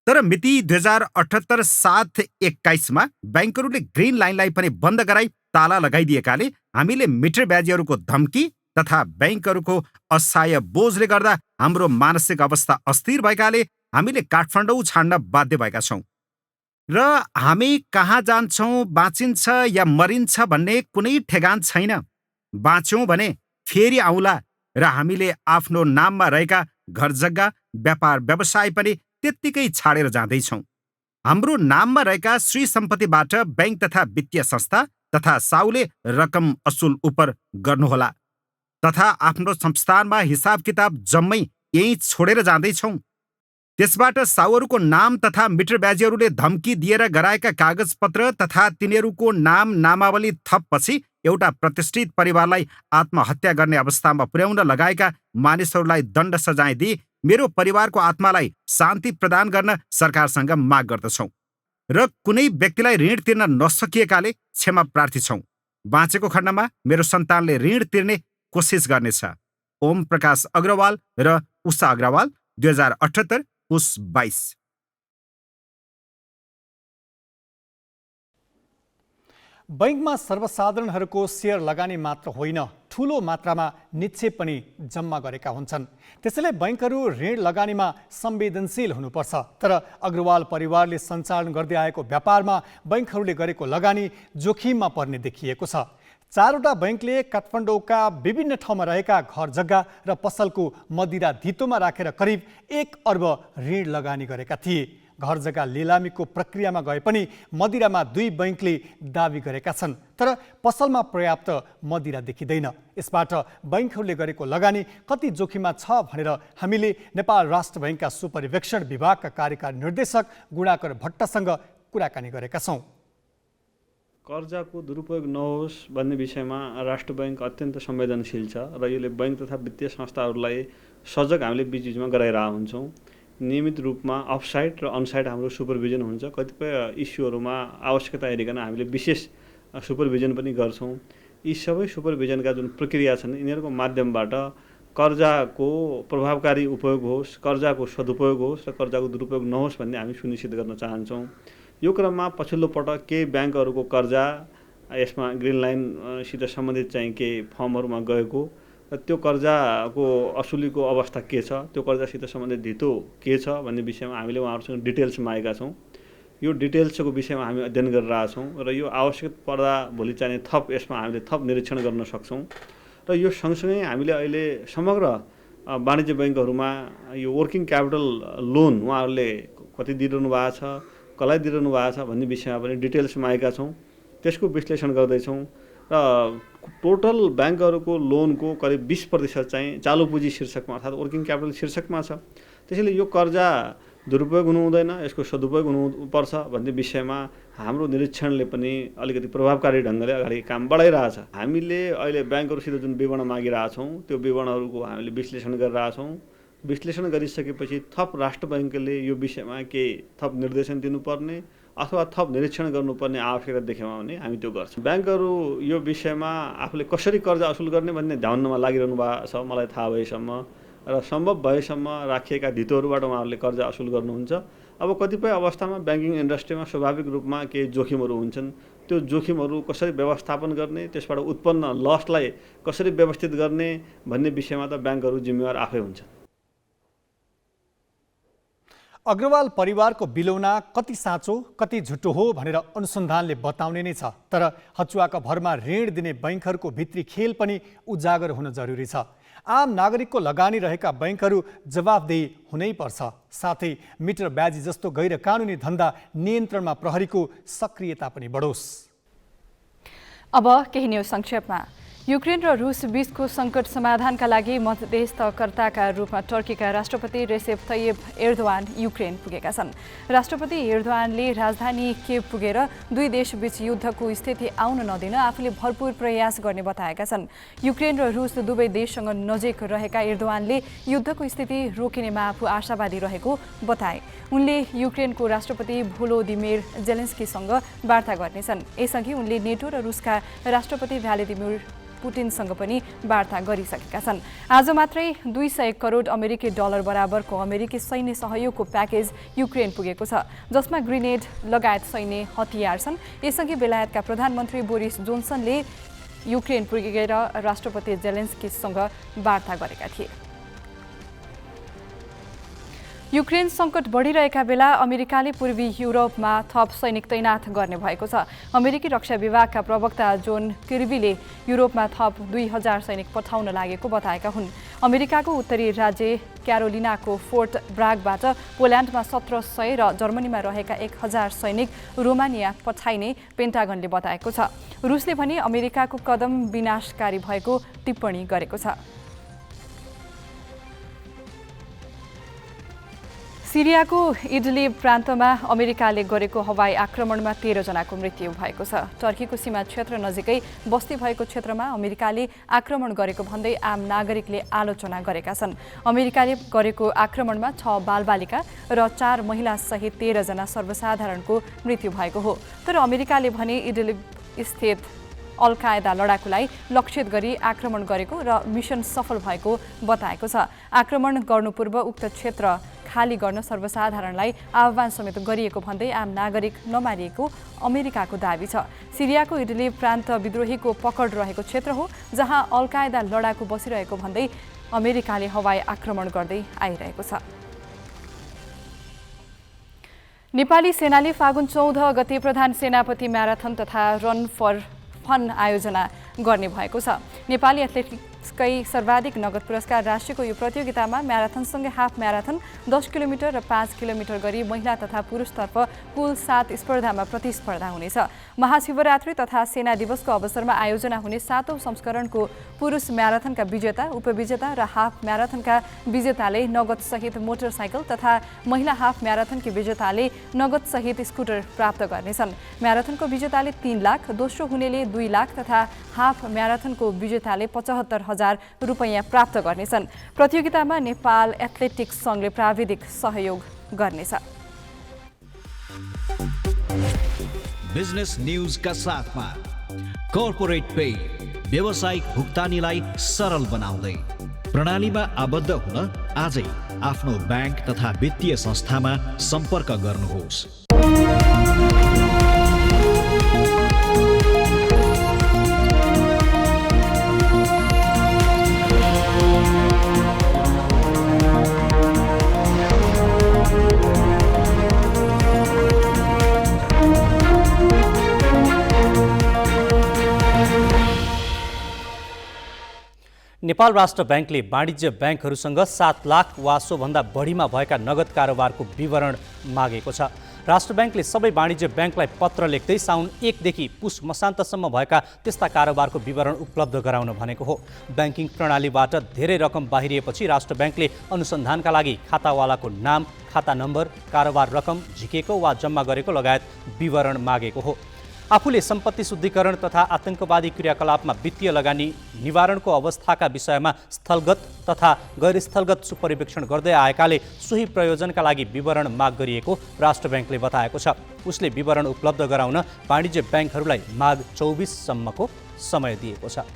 तर मिति 2078-7-21 ब्याङ्कहरूले ग्रिन लाइनलाई पनि बन्द गराई ताला लगाइदिएकाले हामीले मिटर ब्याजीहरूको धम्की तथा ब्याङ्कहरूको असहाय बोझले गर्दा हाम्रो मानसिक अवस्था अस्थिर भएकाले हामीले काठमाडौँ छाड्न बाध्य भएका छौँ र हामी कहाँ जान्छौँ, बाँचिन्छ या मरिन्छ भन्ने कुनै ठेगान छैन। बाँच्यौँ भने फेरि आउँला र हामीले आफ्नो नाममा रहेका घर जग्गा व्यापार व्यवसाय पनि त्यत्तिकै छाडेर जाँदैछौँ। हाम्रो नाममा रहेका श्री सम्पत्तिबाट ब्याङ्क तथा वित्तीय संस्था तथा साउले रकम असुल उपर गर्नुहोला तथा आफ्नो संस्थानमा हिसाब किताब जम्मै यहीँ छोडेर जाँदैछौँ। त्यसबाट साउहरूको नाम तथा मिटर ब्याजीहरूले धम्की दिएर गराएका कागजपत्र तथा तिनीहरूको नाम नामावली थपपछि एउटा प्रतिष्ठित परिवारलाई आत्महत्या गर्ने अवस्थामा पुर्याउन लगाएका मानिसहरूलाई दण्ड सजाय दिई मेरो परिवारको आत्मालाई शान्ति प्रदान गर्न सरकारसँग माग गर्दछौँ र कुनै व्यक्तिलाई ऋण तिर्न नसकिएकाले क्षमा प्रार्थी छौँ। बाँचेको खण्डमा मेरो सन्तानले ऋण तिर्ने कोसिस गर्नेछ। ओम प्रकाश अग्रवाल र उषा अग्रवाल, 2078 पुस 22। बैंकमा सर्वसाधारणहरूको सेयर लगानी मात्र होइन, ठूलो मात्रामा निक्षेप पनि जम्मा गरेका हुन्छन्। त्यसैले बैंकहरू ऋण लगानीमा संवेदनशील हुनुपर्छ। तर अग्रवाल परिवारले सञ्चालन गर्दै आएको व्यापारमा बैंकहरूले गरेको लगानी जोखिममा पर्ने देखिएको छ। 4वटा बैंकले काठमाडौँका विभिन्न ठाउँमा रहेका घर जग्गा र पसलको मदिरा धितोमा राखेर करिब 1 अर्ब ऋण लगानी गरेका थिए। घर जग्गा लिलामीको प्रक्रियामा गए पनि मदिरामा 2 बैंकले दावी गरेका छन्, तर पसलमा पर्याप्त मदिरा देखिँदैन। यसबाट बैंकहरूले गरेको लगानी कति जोखिममा छ भनेर हामीले नेपाल राष्ट्र बैंकका सुपरिवेक्षण विभागका कार्यकारी निर्देशक गुणाकर भट्टसँग कुराकानी गरेका छौँ। कर्जाको दुरुपयोग नहोस् भन्ने विषयमा राष्ट्र बैंक अत्यन्त संवेदनशील छ र यसले बैंक तथा वित्तीय संस्थाहरूलाई सजग हामीले बिचबिचमा गराइरहेका हुन्छौँ। नियमित रूपमा अफसाइड र अनसाइड हाम्रो सुपरभिजन हुन्छ। कतिपय इस्युहरूमा आवश्यकता हेरिकन हामीले विशेष सुपरभिजन पनि गर्छौँ। यी सबै सुपरभिजनका जुन प्रक्रिया छन् यिनीहरूको माध्यमबाट कर्जाको प्रभावकारी उपयोग होस्, कर्जाको सदुपयोग होस् र कर्जाको दुरुपयोग नहोस् भन्ने हामी सुनिश्चित गर्न चाहन्छौँ। यो क्रममा पछिल्लो पटक केही ब्याङ्कहरूको कर्जा यसमा ग्रिन लाइनसित सम्बन्धित चाहिँ केही फर्महरूमा गएको र त्यो कर्जाको असुलीको अवस्था के छ, त्यो कर्जासित सम्बन्धित धितो के छ भन्ने विषयमा हामीले उहाँहरूसँग डिटेल्स मागेका छौँ। यो डिटेल्सको विषयमा हामी अध्ययन गरिरहेछौँ र यो आवश्यक पर्दा भोलि चाहिने थप यसमा हामीले थप निरीक्षण गर्न सक्छौँ। र यो सँगसँगै हामीले अहिले समग्र वाणिज्य बैङ्कहरूमा यो वर्किङ क्यापिटल लोन उहाँहरूले कति दिइरहनु भएको छ, कसलाई दिइरहनु भएको छ भन्ने विषयमा पनि डिटेल्स मागेका छौँ। त्यसको विश्लेषण गर्दैछौँ र टोटल ब्याङ्कहरूको लोनको करिब 20% चाहिँ चालु पुँजी शीर्षकमा अर्थात् वर्किङ क्यापिटल शीर्षकमा छ। त्यसैले यो कर्जा दुरुपयोग हुनु हुँदैन, यसको सदुपयोग हुनुपर्छ भन्ने विषयमा हाम्रो निरीक्षणले पनि अलिकति प्रभावकारी ढङ्गले अगाडि काम बढाइरहेछ। हामीले अहिले ब्याङ्कहरूसित जुन विवरण मागिरहेछौँ त्यो विवरणहरूको हामीले विश्लेषण गरिरहेछौँ। विश्लेषण गरिसकेपछि थप राष्ट्र बैंकले यो विषयमा केही थप निर्देशन दिनुपर्ने अथवा थप निरीक्षण गर्नुपर्ने आवश्यकता देख्यौँ भने हामी त्यो गर्छौँ। ब्याङ्कहरू यो विषयमा आफूले कसरी कर्जा असुल गर्ने भन्ने ध्यानमा लागिरहनु भएको छ मलाई थाहा भएसम्म र सम्भव भएसम्म राखिएका धितोहरूबाट उहाँहरूले कर्जा असुल गर्नुहुन्छ। अब कतिपय अवस्थामा ब्याङ्किङ इन्डस्ट्रीमा स्वाभाविक रूपमा केही जोखिमहरू हुन्छन्। त्यो जोखिमहरू कसरी व्यवस्थापन गर्ने, त्यसबाट उत्पन्न लसलाई कसरी व्यवस्थित गर्ने भन्ने विषयमा त ब्याङ्कहरू जिम्मेवार आफै हुन्छन्। अग्रवाल परिवारको बिलौना कति साँचो कति झुटो हो भनेर अनुसन्धानले बताउने नै छ। तर हचुवाका भरमा ऋण दिने बैंकहरूको भित्री खेल पनि उजागर हुन जरुरी छ। आम नागरिकको लगानी रहेका बैंकहरू जवाफदेही हुनै पर्छ। साथै मिटर ब्याजी जस्तो गैर कानुनी धन्दा नियन्त्रणमा प्रहरीको सक्रियता पनि बढोस्। अब केही न्युज संक्षेपमा। युक्रेन र रुस बीचको सङ्कट समाधानका लागि मध्यस्थकर्ताका रूपमा टर्कीका राष्ट्रपति रेसेप तय्यब एर्दोवान युक्रेन पुगेका छन्। राष्ट्रपति एर्दोवानले राजधानी केभ पुगेर दुई देशबीच युद्धको स्थिति आउन नदिन आफूले भरपूर प्रयास गर्ने बताएका छन्। युक्रेन र रुस दुवै देशसँग नजिक रहेका एर्दोवानले युद्धको स्थिति रोकिनेमा आफू आशावादी रहेको बताए। उनले युक्रेनको राष्ट्रपति भोलोदिमिर जेलेन्स्कीसँग वार्ता गर्नेछन्। यसअघि उनले नेटो र रुसका राष्ट्रपति भ्लादिमिर पुटिनसँग पनि वार्ता गरिसकेका छन्। आज मात्रै 200 करोड अमेरिकी डलर बराबरको अमेरिकी सैन्य सहयोगको प्याकेज युक्रेन पुगेको छ, जसमा ग्रेनेड लगायत सैन्य हतियार छन्। यसअघि बेलायतका प्रधानमन्त्री बोरिस जोन्सनले युक्रेन पुगेर राष्ट्रपति जेलेन्स्कीसँग वार्ता गरेका थिए। युक्रेन सङ्कट बढिरहेका बेला अमेरिकाले पूर्वी युरोपमा थप सैनिक तैनाथ गर्ने भएको छ। अमेरिकी रक्षा विभागका प्रवक्ता जोन किर्बीले युरोपमा थप 2000 सैनिक पठाउन लागेको बताएका हुन्। अमेरिकाको उत्तरी राज्य क्यारोलिनाको फोर्ट ब्रागबाट पोल्यान्डमा 1700 र जर्मनीमा रहेका 1000 सैनिक रोमानिया पठाइने पेन्टागनले बताएको छ। रुसले पनि अमेरिकाको कदम विनाशकारी भएको टिप्पणी गरेको छ। सिरियाको इडलिब प्रान्तमा अमेरिकाले गरेको हवाई आक्रमणमा 13 जनाको मृत्यु भएको छ। टर्कीको सीमा क्षेत्र नजिकै बस्ती भएको क्षेत्रमा अमेरिकाले आक्रमण गरेको भन्दै आम नागरिकले आलोचना गरेका छन्। अमेरिकाले गरेको आक्रमणमा 6 बालबालिका र 4 महिला सहित 13 जना सर्वसाधारणको मृत्यु भएको हो। तर अमेरिकाले भने इडलिब स्थित अल कायदा लडाकुलाई लक्षित गरी आक्रमण गरेको र मिसन सफल भएको बताएको छ। आक्रमण गर्नुपूर्व उक्त क्षेत्र खाली गर्न सर्वसाधारणलाई आह्वान समेत गरिएको भन्दै आम नागरिक नमारिएको अमेरिकाको दाबी छ। सिरियाको इडलिब प्रान्त विद्रोहीको पकड रहेको क्षेत्र हो, जहाँ अल कायदा लडाकु बसिरहेको भन्दै अमेरिकाले हवाई आक्रमण गर्दै आइरहेको छ। नेपाली सेनाले फागुन 14 गते प्रधान सेनापति म्याराथन तथा रन फर फन आयोजना गर्ने भएको छ। नेपाली एथलेटिक्सकै सर्वाधिक नगद पुरस्कार राशिको यो प्रतियोगितामा म्याराथनसँगै हाफ म्याराथन 10 किलोमिटर र 5 किलोमिटर गरी महिला तथा पुरुषतर्फ कुल 7 स्पर्धामा प्रतिस्पर्धा हुनेछ। महाशिवरात्रि तथा सेना दिवसको अवसरमा आयोजना हुने 7औं संस्करणको पुरुष म्याराथनका विजेता, उपविजेता र हाफ म्याराथनका विजेताले नगदसहित मोटरसाइकल तथा महिला हाफ म्याराथनकी विजेताले नगदसहित स्कुटर प्राप्त गर्नेछन्। म्याराथनको विजेताले 3 लाख, दोस्रो हुनेले 2 लाख तथा हाफ म्याराथनको विजेताले 75,000 रुपैयाँ प्राप्त गर्नेछन्। प्रतियोगितामा नेपाल एथलेटिक्स सङ्घले प्राविधिक सहयोग गर्नेछ। बिजनेस न्यूजका साथमा कर्पोरेट पे व्यावसायिक भुक्तानीलाई सरल बनाउँदै प्रणालीमा आबद्ध हुन आजै आफ्नो ब्याङ्क तथा वित्तीय संस्थामा सम्पर्क गर्नुहोस्। नेपाल राष्ट्र ब्याङ्कले वाणिज्य ब्याङ्कहरूसँग 7 लाख वा सोभन्दा बढीमा भएका नगद कारोबारको विवरण मागेको छ। राष्ट्र ब्याङ्कले सबै वाणिज्य ब्याङ्कलाई पत्र लेख्दै साउन 1 देखि पुस मसान्तसम्म भएका त्यस्ता कारोबारको विवरण उपलब्ध गराउन भनेको हो। ब्याङ्किङ प्रणालीबाट धेरै रकम बाहिरिएपछि राष्ट्र ब्याङ्कले अनुसन्धानका लागि खातावालाको नाम, खाता नम्बर, कारोबार रकम, झिकेको वा जम्मा गरेको लगायत विवरण मागेको हो। आफूले सम्पत्ति शुद्धिकरण तथा आतंकवादी क्रियाकलापमा वित्तीय लगानी निवारणको अवस्थाका विषयमा स्थलगत तथा गैर स्थलगत सुपरिवेक्षण गर्दै आएकाले सोही प्रयोजनका लागि विवरण माग गरिएको राष्ट्र ब्याङ्कले बताएको छ। उसले विवरण उपलब्ध गराउन वाणिज्य ब्याङ्कहरूलाई माघ 24 सम्मको समय दिएको छ।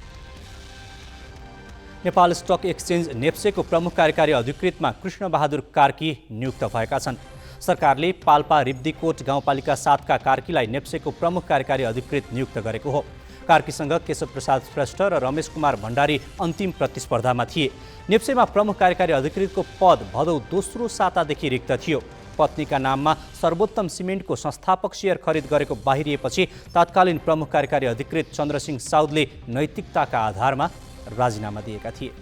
नेपाल स्टक एक्सचेन्ज नेप्सेको प्रमुख कार्यकारी अधिकृतमा कृष्णबहादुर कार्की नियुक्त भएका छन्। सरकारले पाल्पा रिब्दीकोट गाउँपालिका 7 का कार्कीलाई नेप्सेको प्रमुख कार्यकारी अधिकृत नियुक्त गरेको हो। कार्कीसँग केशव प्रसाद श्रेष्ठ र रमेश कुमार भण्डारी अन्तिम प्रतिस्पर्धामा थिए। नेप्सेमा प्रमुख कार्यकारी अधिकृतको पद भदौ दोस्रो सातादेखि रिक्त थियो। पत्नीका नाममा सर्वोत्तम सिमेन्टको संस्थापक सेयर खरिद गरेको बाहिरिएपछि तत्कालीन प्रमुख कार्यकारी अधिकृत चन्द्रसिंह साउदले नैतिकताका आधारमा राजीनामा दिएका थिए।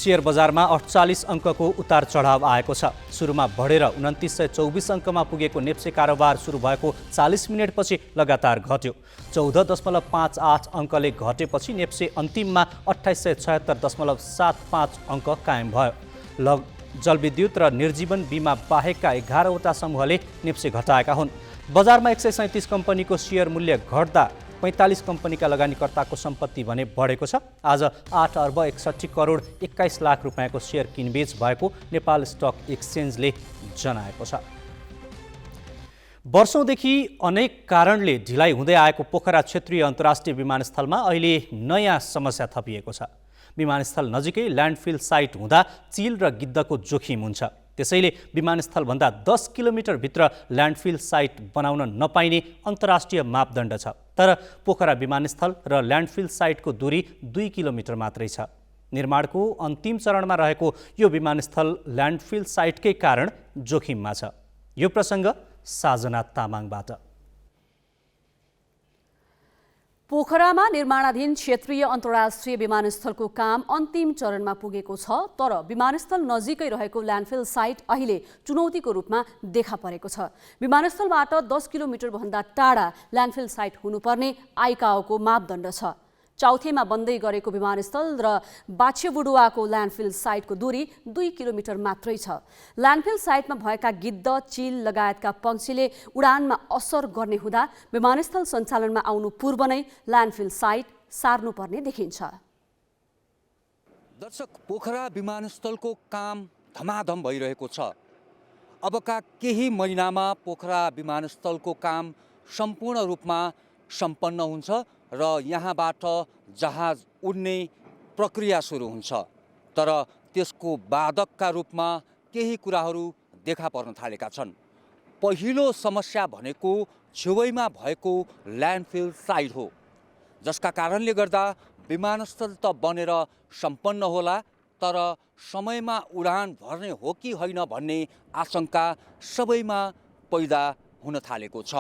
सेयर बजारमा 48 अङ्कको उतार चढाव आएको छ। सुरुमा बढेर 2924 अङ्कमा पुगेको नेप्से कारोबार सुरु भएको 40 मिनेटपछि लगातार घट्यो। 14.58 अङ्कले घटेपछि नेप्से अन्तिममा 2876.75 अङ्क कायम भयो। जलविद्युत र निर्जीवन बिमा बाहेकका 11वटा समूहले नेप्से घटाएका हुन्। बजारमा 137 कम्पनीको सेयर मूल्य घट्दा 45 कम्पनीका लगानीकर्ताको सम्पत्ति भने बढेको छ। आज 8 अर्ब 61 करोड 21 लाख रुपियाँको सेयर किनबेच भएको नेपाल स्टक एक्सचेन्जले जनाएको छ। वर्षौंदेखि अनेक कारणले ढिलाइ हुँदै आएको पोखरा क्षेत्रीय अन्तर्राष्ट्रिय विमानस्थलमा अहिले नयाँ समस्या थपिएको छ। विमानस्थल नजिकै ल्यान्डफिल साइट हुँदा चिल र गिद्धको जोखिम हुन्छ। त्यसैले विमानस्थलभन्दा 10 किलोमिटरभित्र ल्यान्डफिल साइट बनाउन नपाइने अन्तर्राष्ट्रिय मापदण्ड छ। तर पोखरा विमानस्थल र ल्यान्डफिल साइटको दूरी 2 किलोमिटर मात्रै छ। निर्माणको अन्तिम चरणमा रहेको यो विमानस्थल ल्यान्डफिल साइटकै कारण जोखिममा छ। यो प्रसङ्ग साजना तामाङबाट। पोखरामा निर्माणाधीन क्षेत्रीय अन्तर्राष्ट्रिय विमानस्थलको काम अन्तिम चरणमा पुगेको छ। तर विमानस्थल नजिकै रहेको ल्यान्डफिल साइट अहिले चुनौतीको रूपमा देखा परेको छ। विमानस्थलबाट 10 किलोमिटरभन्दा टाढा ल्यान्डफिल साइट हुनुपर्ने आइकाओको मापदण्ड छ। चौथेमा बन्दै गरेको विमानस्थल र बाछेबुडुवाको ल्यान्डफिल साइटको दूरी 2 किलोमिटर मात्रै छ। ल्यान्डफिल साइटमा भएका गिद्ध, चिल लगायतका पक्षीले उडानमा असर गर्ने हुँदा विमानस्थल सञ्चालनमा आउनु पूर्व नै ल्यान्डफिल साइट सार्नुपर्ने देखिन्छ। दर्शक, पोखरा विमानस्थलको काम धमाधम भइरहेको छ। अबका केही महिनामा पोखरा विमानस्थलको काम सम्पूर्ण रूपमा सम्पन्न हुन्छ र यहाँबाट जहाज उड्ने प्रक्रिया सुरु हुन्छ। तर त्यसको बाधकका रूपमा केही कुराहरू देखा पर्न थालेका छन्। पहिलो समस्या भनेको छेउमा भएको ल्यान्डफिल साइट हो, जसका कारणले गर्दा विमानस्थल त बनेर सम्पन्न होला, तर समयमा उडान भर्ने हो कि होइन भन्ने आशंका सबैमा पैदा हुन थालेको छ।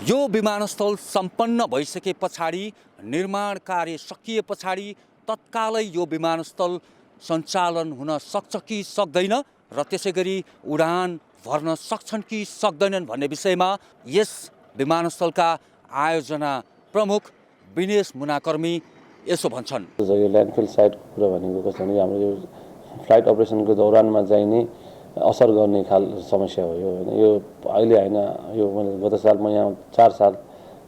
यो विमानस्थल सम्पन्न भइसके पछाडि, निर्माण कार्य सकिए पछाडि तत्कालै यो विमानस्थल सञ्चालन हुन सक्छ कि सक्दैन र त्यसै गरी उडान भर्न सक्छन् कि सक्दैनन् भन्ने विषयमा यस विमानस्थलका आयोजना प्रमुख विनेश मुनाकर्मी यसो भन्छन्। यो ल्यान्डफिल साइटको कुरा भनेको कसो भने हाम्रो यो फ्लाइट अपरेसनको दौरानमा चाहिँ नि असर गर्ने समस्या हो। यो अहिले होइन, यो मैले गत साल म यहाँ 4 साल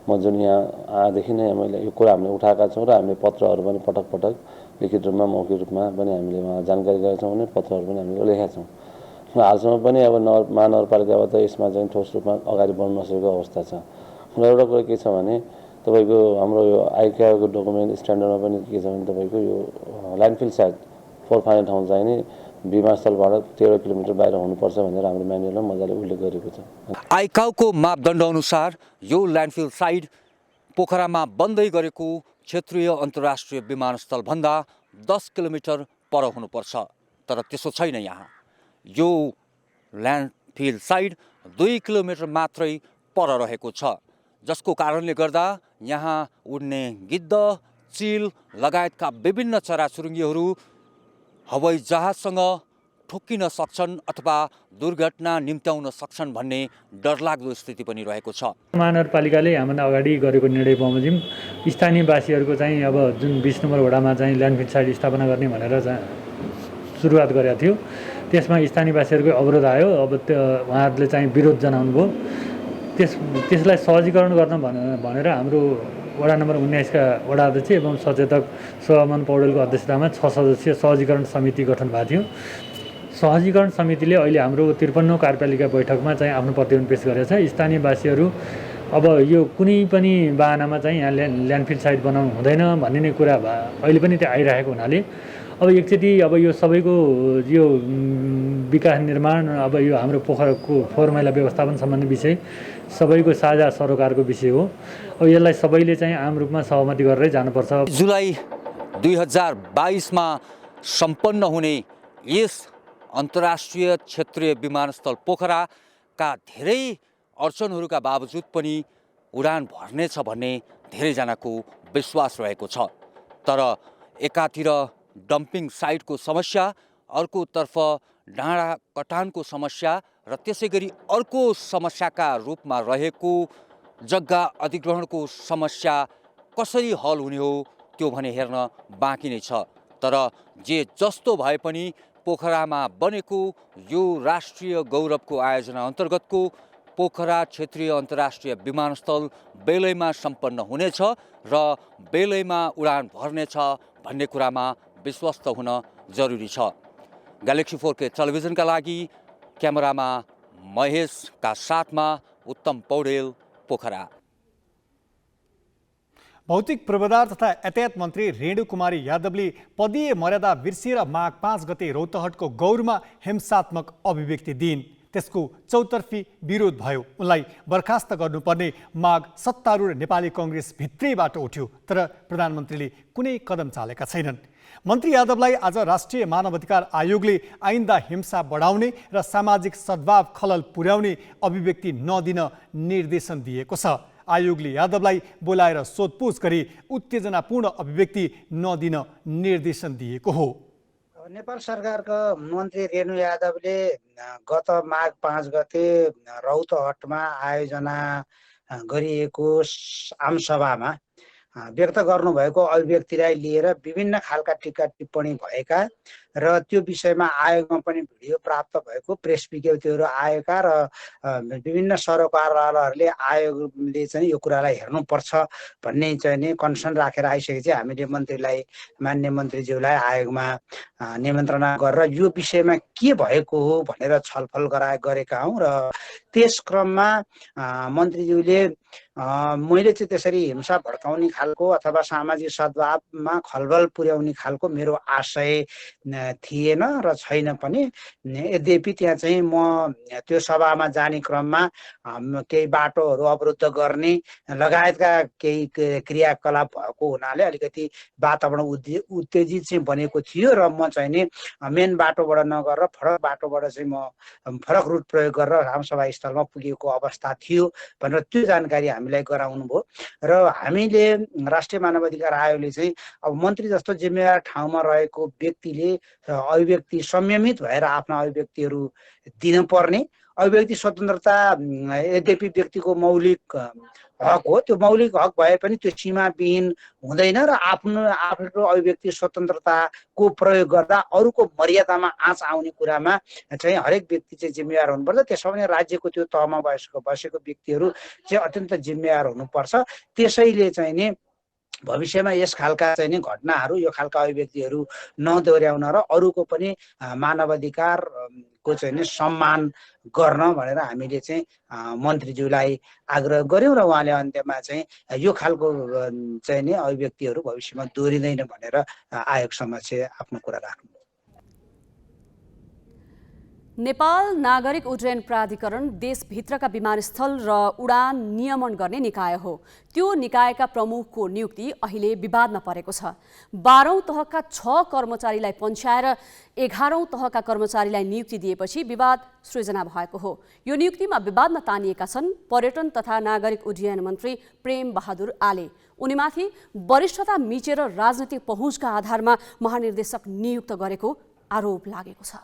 म जुन यहाँ आएदेखि नै मैले यो कुरा हामीले उठाएका छौँ र हामीले पत्रहरू पनि पटक पटक लिखित रूपमा मौखिक रूपमा पनि हामीले उहाँ जानकारी गरेका छौँ भने पत्रहरू पनि हामीले लेखेका छौँ। हालसम्म पनि अब महानगरपालिकाबाट यसमा चाहिँ ठोस रूपमा अगाडि बढ्न नसकेको अवस्था छ। र एउटा कुरा के छ भने तपाईँको हाम्रो यो आइकाओको डकुमेन्ट स्ट्यान्डर्डमा पनि के छ भने तपाईँको यो ल्यान्डफिल साइट फोहोर फाल्ने ठाउँ चाहिँ नि विमानस्थलबाट 13 किलोमिटर बाहिर हुनुपर्छ भनेर हाम्रो म्यानुअलमा मजाले उल्लेख गरेको छ। आइकाओको मापदण्ड अनुसार यो ल्यान्डफिल साइट पोखरामा बन्दै गरेको क्षेत्रीय अन्तर्राष्ट्रिय विमानस्थलभन्दा 10 किलोमिटर पर हुनुपर्छ। तर त्यसो छैन। यहाँ यो ल्यान्डफिल साइट 2 किलोमिटर मात्रै पर रहेको छ, जसको कारणले गर्दा यहाँ उड्ने गिद्ध, चिल लगायतका विभिन्न चराचुरुङ्गीहरू हवाई जहाजसँग ठोक्किन सक्छन् अथवा दुर्घटना निम्त्याउन सक्छन् भन्ने डरलाग्दो स्थिति पनि रहेको छ। महानगरपालिकाले हामीभन्दा अगाडि गरेको निर्णय बमोजिम स्थानीयवासीहरूको चाहिँ अब जुन 20 नम्बर वडामा चाहिँ ल्यान्डफिल साइट स्थापना गर्ने भनेर सुरुवात गरेको थियो, त्यसमा स्थानीयवासीहरूको अवरोध आयो। अब उहाँहरूले चाहिँ विरोध जनाउनु भयो। त्यसलाई सहजीकरण गर्न भनेर हाम्रो वडा नम्बर 19 का वडा अध्यक्ष एवं सचेतक शोभामन पौडेलको अध्यक्षतामा 6 सदस्यीय सहजीकरण समिति गठन भएको थियो। सहजीकरण समितिले अहिले हाम्रो 53औं कार्यपालिका बैठकमा चाहिँ आफ्नो प्रतिवेदन पेश गरेको छ। स्थानीयवासीहरू अब यो कुनै पनि बाहनामा चाहिँ यहाँ ल्यान्डफिल साइट बनाउनु हुँदैन भन्ने नै कुरा अहिले पनि त्यो आइरहेको हुनाले अब एकचोटि अब यो सबैको यो विकास निर्माण, अब यो हाम्रो पोखराको फोहोर मैला व्यवस्थापन सम्बन्धी विषय सबैको साझा सरोकारको विषय हो। अब यसलाई सबैले चाहिँ आम रूपमा सहमति गरेरै जानुपर्छ। जुलाई 2022मा सम्पन्न हुने यस अन्तर्राष्ट्रिय क्षेत्रीय विमानस्थल पोखराका धेरै अडचनहरूका बावजुद पनि उडान भर्नेछ भन्ने धेरैजनाको विश्वास रहेको छ। तर एकातिर डम्पिङ साइटको समस्या, अर्कोतर्फ डाँडा कटानको समस्या र त्यसै गरी अर्को समस्याका रूपमा रहेको जग्गा अधिग्रहणको समस्या कसरी हल हुने हो त्यो भने हेर्न बाँकी नै छ। तर जे जस्तो भए पनि पोखरामा बनेको यो राष्ट्रिय गौरवको आयोजना अन्तर्गतको पोखरा क्षेत्रीय अन्तर्राष्ट्रिय विमानस्थल बेलैमा सम्पन्न हुनेछ र बेलैमा उडान भर्नेछ भन्ने कुरामा विश्वस्त हुन जरुरी छ। ग्यालेक्सी 4K टेलिभिजनका लागि क्यामेरामा महेशका साथमा उत्तम पौडेल, पोखरा। भौतिक पूर्वाधार तथा यातायात मन्त्री रेणु कुमारी यादवले पदीय मर्यादा बिर्सिएर माघ 5 गते रौतहटको गौरमा हिंसात्मक अभिव्यक्ति दिइन्। त्यसको चौतर्फी विरोध भयो। उनलाई बर्खास्त गर्नुपर्ने माग सत्तारूढ नेपाली कङ्ग्रेस भित्रैबाट उठ्यो, तर प्रधानमन्त्रीले कुनै कदम चालेका छैनन्। मन्त्री यादवलाई आज राष्ट्रिय मानवाधिकार आयोगले आइन्दा हिंसा बढाउने र सामाजिक सद्भाव खलल पुर्याउने अभिव्यक्ति नदिन निर्देशन दिएको छ। आयोगले यादवलाई बोलाएर सोधपुछ गरी उत्तेजनापूर्ण अभिव्यक्ति नदिन निर्देशन दिएको हो। नेपाल सरकारको मन्त्री रेणु यादवले गत माघ 5 गते रौतहटमा आयोजना गरिएको आमसभामा व्यक्त गर्नुभएको अभिव्यक्तिलाई लिएर विभिन्न खालका टिक्का टिप्पणी भएका र त्यो विषयमा आयोगमा पनि भिडियो प्राप्त भएको, प्रेस विज्ञप्तिहरू आएका र विभिन्न सरोकारवालाहरूले आयोगले चाहिँ यो कुरालाई हेर्नुपर्छ भन्ने चाहिँ कन्सर्न राखेर आइसकेपछि हामीले मन्त्रीलाई, मान्य मन्त्रीज्यूलाई आयोगमा निमन्त्रणा गरेर यो विषयमा के भएको हो भनेर छलफल गरेका हौँ र त्यस क्रममा मन्त्रीज्यूले मैले चाहिँ त्यसरी हिंसा भड्काउने खालको अथवा सामाजिक सद्भावमा खलबल पुर्याउने खालको मेरो आशय थिएन र छैन पनि। यद्यपि त्यहाँ चाहिँ म त्यो सभामा जाने क्रममा केही बाटोहरू अवरुद्ध गर्ने लगायतका केही क्रियाकलाप भएको हुनाले अलिकति वातावरण उत्तेजित चाहिँ बनेको थियो र म चाहिँ नि मेन बाटोबाट नगरेर फरक बाटोबाट चाहिँ म फरक रुट प्रयोग गरेर आमसभा स्थलमा पुगेको अवस्था थियो भनेर त्यो जानकारी हामीलाई गराउनु भयो। र हामीले राष्ट्रिय मानवाधिकार आयोगले चाहिँ अब मन्त्री जस्तो जिम्मेवार ठाउँमा रहेको व्यक्तिले अभिव्यक्ति संयमित भएर आफ्ना अभिव्यक्तिहरू दिनुपर्ने, अभिव्यक्ति स्वतन्त्रता यद्यपि व्यक्तिको मौलिक हक हो, त्यो मौलिक हक भए पनि त्यो सीमाविहीन हुँदैन र आफ्नो अभिव्यक्ति स्वतन्त्रताको प्रयोग गर्दा अरूको मर्यादामा आँच आउने कुरामा चाहिँ हरेक व्यक्ति चाहिँ जिम्मेवार हुनुपर्छ। त्यसो भने राज्यको त्यो तहमा बसेको व्यक्तिहरू चाहिँ अत्यन्त जिम्मेवार हुनुपर्छ। त्यसैले चाहिँ नि भविष्यमा यस खालका चाहिँ नि घटनाहरू, यो खालका अभिव्यक्तिहरू नदोहोऱ्याउन र अरूको पनि मानवाधिकारको चाहिँ नि सम्मान गर्न भनेर हामीले चाहिँ मन्त्रीज्यूलाई आग्रह गर्यौँ र उहाँले अन्त्यमा चाहिँ यो खालको चाहिँ नि अभिव्यक्तिहरू भविष्यमा दोहोरिँदैन भनेर आयोग समक्ष आफ्नो कुरा राख्नु। नेपाल नागरिक उड्डयन प्राधिकरण देशभित्रका विमानस्थल र उडान नियमन गर्ने निकाय हो। त्यो निकायका प्रमुखको नियुक्ति अहिले विवादमा परेको छ। 12औं तहका 6 कर्मचारीलाई पन्छ्याएर 11औं तहका कर्मचारीलाई नियुक्ति दिएपछि विवाद सृजना भएको हो। यो नियुक्तिमा विवादमा तानिएका छन् पर्यटन तथा नागरिक उड्डयन मन्त्री प्रेम बहादुर आले। उनीमाथि वरिष्ठता मिचेर राजनैतिक पहुँचका आधारमा महानिर्देशक नियुक्त गरेको आरोप लागेको छ।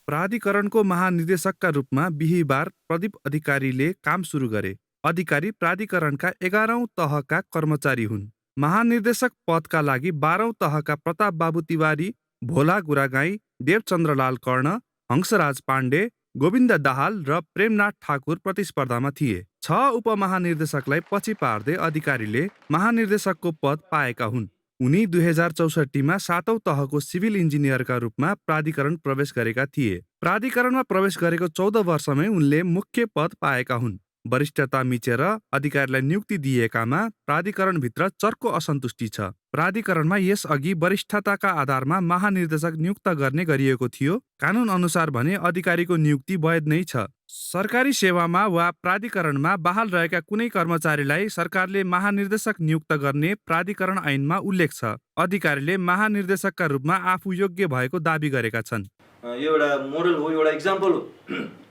प्राधिकरणको महानिर्देशकका रूपमा बिहिबार प्रदीप अधिकारीले काम सुरु गरे। अधिकारी प्राधिकरणका 11औं तहका कर्मचारी हुन्। महानिर्देशक पदका लागि 12औं तहका प्रताप बाबु तिवारी, भोला गुरागाई, देवचन्द्रलाल कर्ण, हंसराज पाण्डे, गोविन्द दाहाल र प्रेमनाथ ठाकुर प्रतिस्पर्धामा थिए। 6 उपमहानिर्देशकलाई पछि पार्दै अधिकारीले महानिर्देशकको पद पाएका हुन्। उनी 2064मा 7औं तहको सिभिल इन्जिनियरका रूपमा प्राधिकरण प्रवेश गरेका थिए। प्राधिकरणमा प्रवेश गरेको 14 वर्षमै उनले मुख्य पद पाएका हुन्। वरिष्ठता मिचेर अधिकारीलाई नियुक्ति दिएकामा प्राधिकरणभित्र चर्को असन्तुष्टि छ। प्राधिकरणमा यसअघि वरिष्ठताका आधारमा महानिर्देशक नियुक्त गर्ने गरिएको थियो। कानुन अनुसार भने अधिकारीको नियुक्ति वैध नै छ। सरकारी सेवामा वा प्राधिकरणमा बहाल रहेका कुनै कर्मचारीलाई सरकारले महानिर्देशक नियुक्त गर्ने प्राधिकरण ऐनमा उल्लेख छ। अधिकारीले महानिर्देशकका रूपमा आफू योग्य भएको दाबी गरेका छन्। यो एउटा मोडल हो, एउटा इक्जाम्पल हो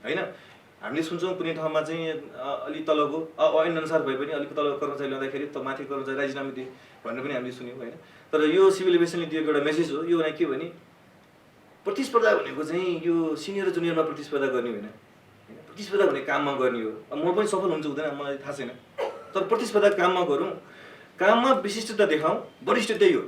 हैन। हामीले सुन्छौँ कुनै ठाउँमा चाहिँ अलि तलको ऐनअनुसार भए पनि अलिक तलको कर्मचारी ल्याउँदाखेरि त माथि कर्मचारी राजीनामा दिए भनेर पनि हामीले सुन्यौँ होइन। तर यो सिभिल एभिएसनले दिएको एउटा मेसेज हो, यो के भने प्रतिस्पर्धा भनेको चाहिँ यो सिनियर र जुनियरमा प्रतिस्पर्धा गर्ने होइन, प्रतिस्पर्धा भने काममा गर्ने हो। म पनि सफल हुन्छ हुँदैन मलाई थाहा छैन, तर प्रतिस्पर्धा काममा गरौँ, काममा विशिष्टता देखाउँ, वरिष्ठ त्यही हो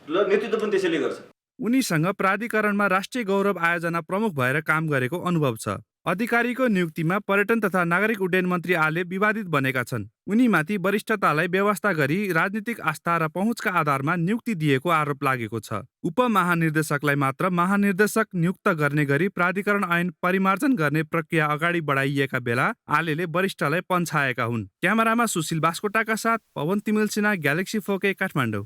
ल, नेतृत्व पनि त्यसैले गर्छ। उनीसँग प्राधिकरणमा राष्ट्रिय गौरव आयोजना प्रमुख भएर काम गरेको अनुभव छ। अधिकारीको नियुक्तिमा पर्यटन तथा नागरिक उड्डयन मन्त्री आले विवादित बनेका छन्। उनीमाथि वरिष्ठतालाई व्यवस्था गरी राजनीतिक आस्था र पहुँचका आधारमा नियुक्ति दिएको आरोप लागेको छ। उपमहानिर्देशकलाई मात्र महानिर्देशक नियुक्त गर्ने गरी प्राधिकरण ऐन परिमार्जन गर्ने प्रक्रिया अगाडि बढाइएका बेला आलेले वरिष्ठलाई पन्छाएका हुन्। क्यामेरामा सुशील बास्कोटाका साथ पवन तिमिल सिन्हा, ग्यालेक्सी 4K, काठमाडौँ।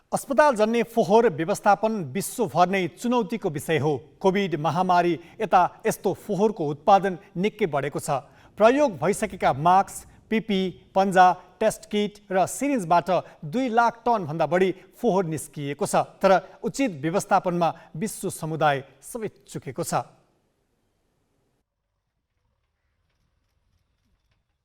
अस्पताल जन्ने फोहोर व्यवस्थापन विश्वभर नै चुनौतीको विषय हो। कोभिड महामारी यता यस्तो फोहोरको उत्पादन निकै बढेको छ। प्रयोग भइसकेका मास्क, पिपी, पन्जा, टेस्ट किट र सिरिन्जबाट 2 लाख टनभन्दा बढी फोहोर निस्किएको छ। तर उचित व्यवस्थापनमा विश्व समुदाय सबै चुकेको छ।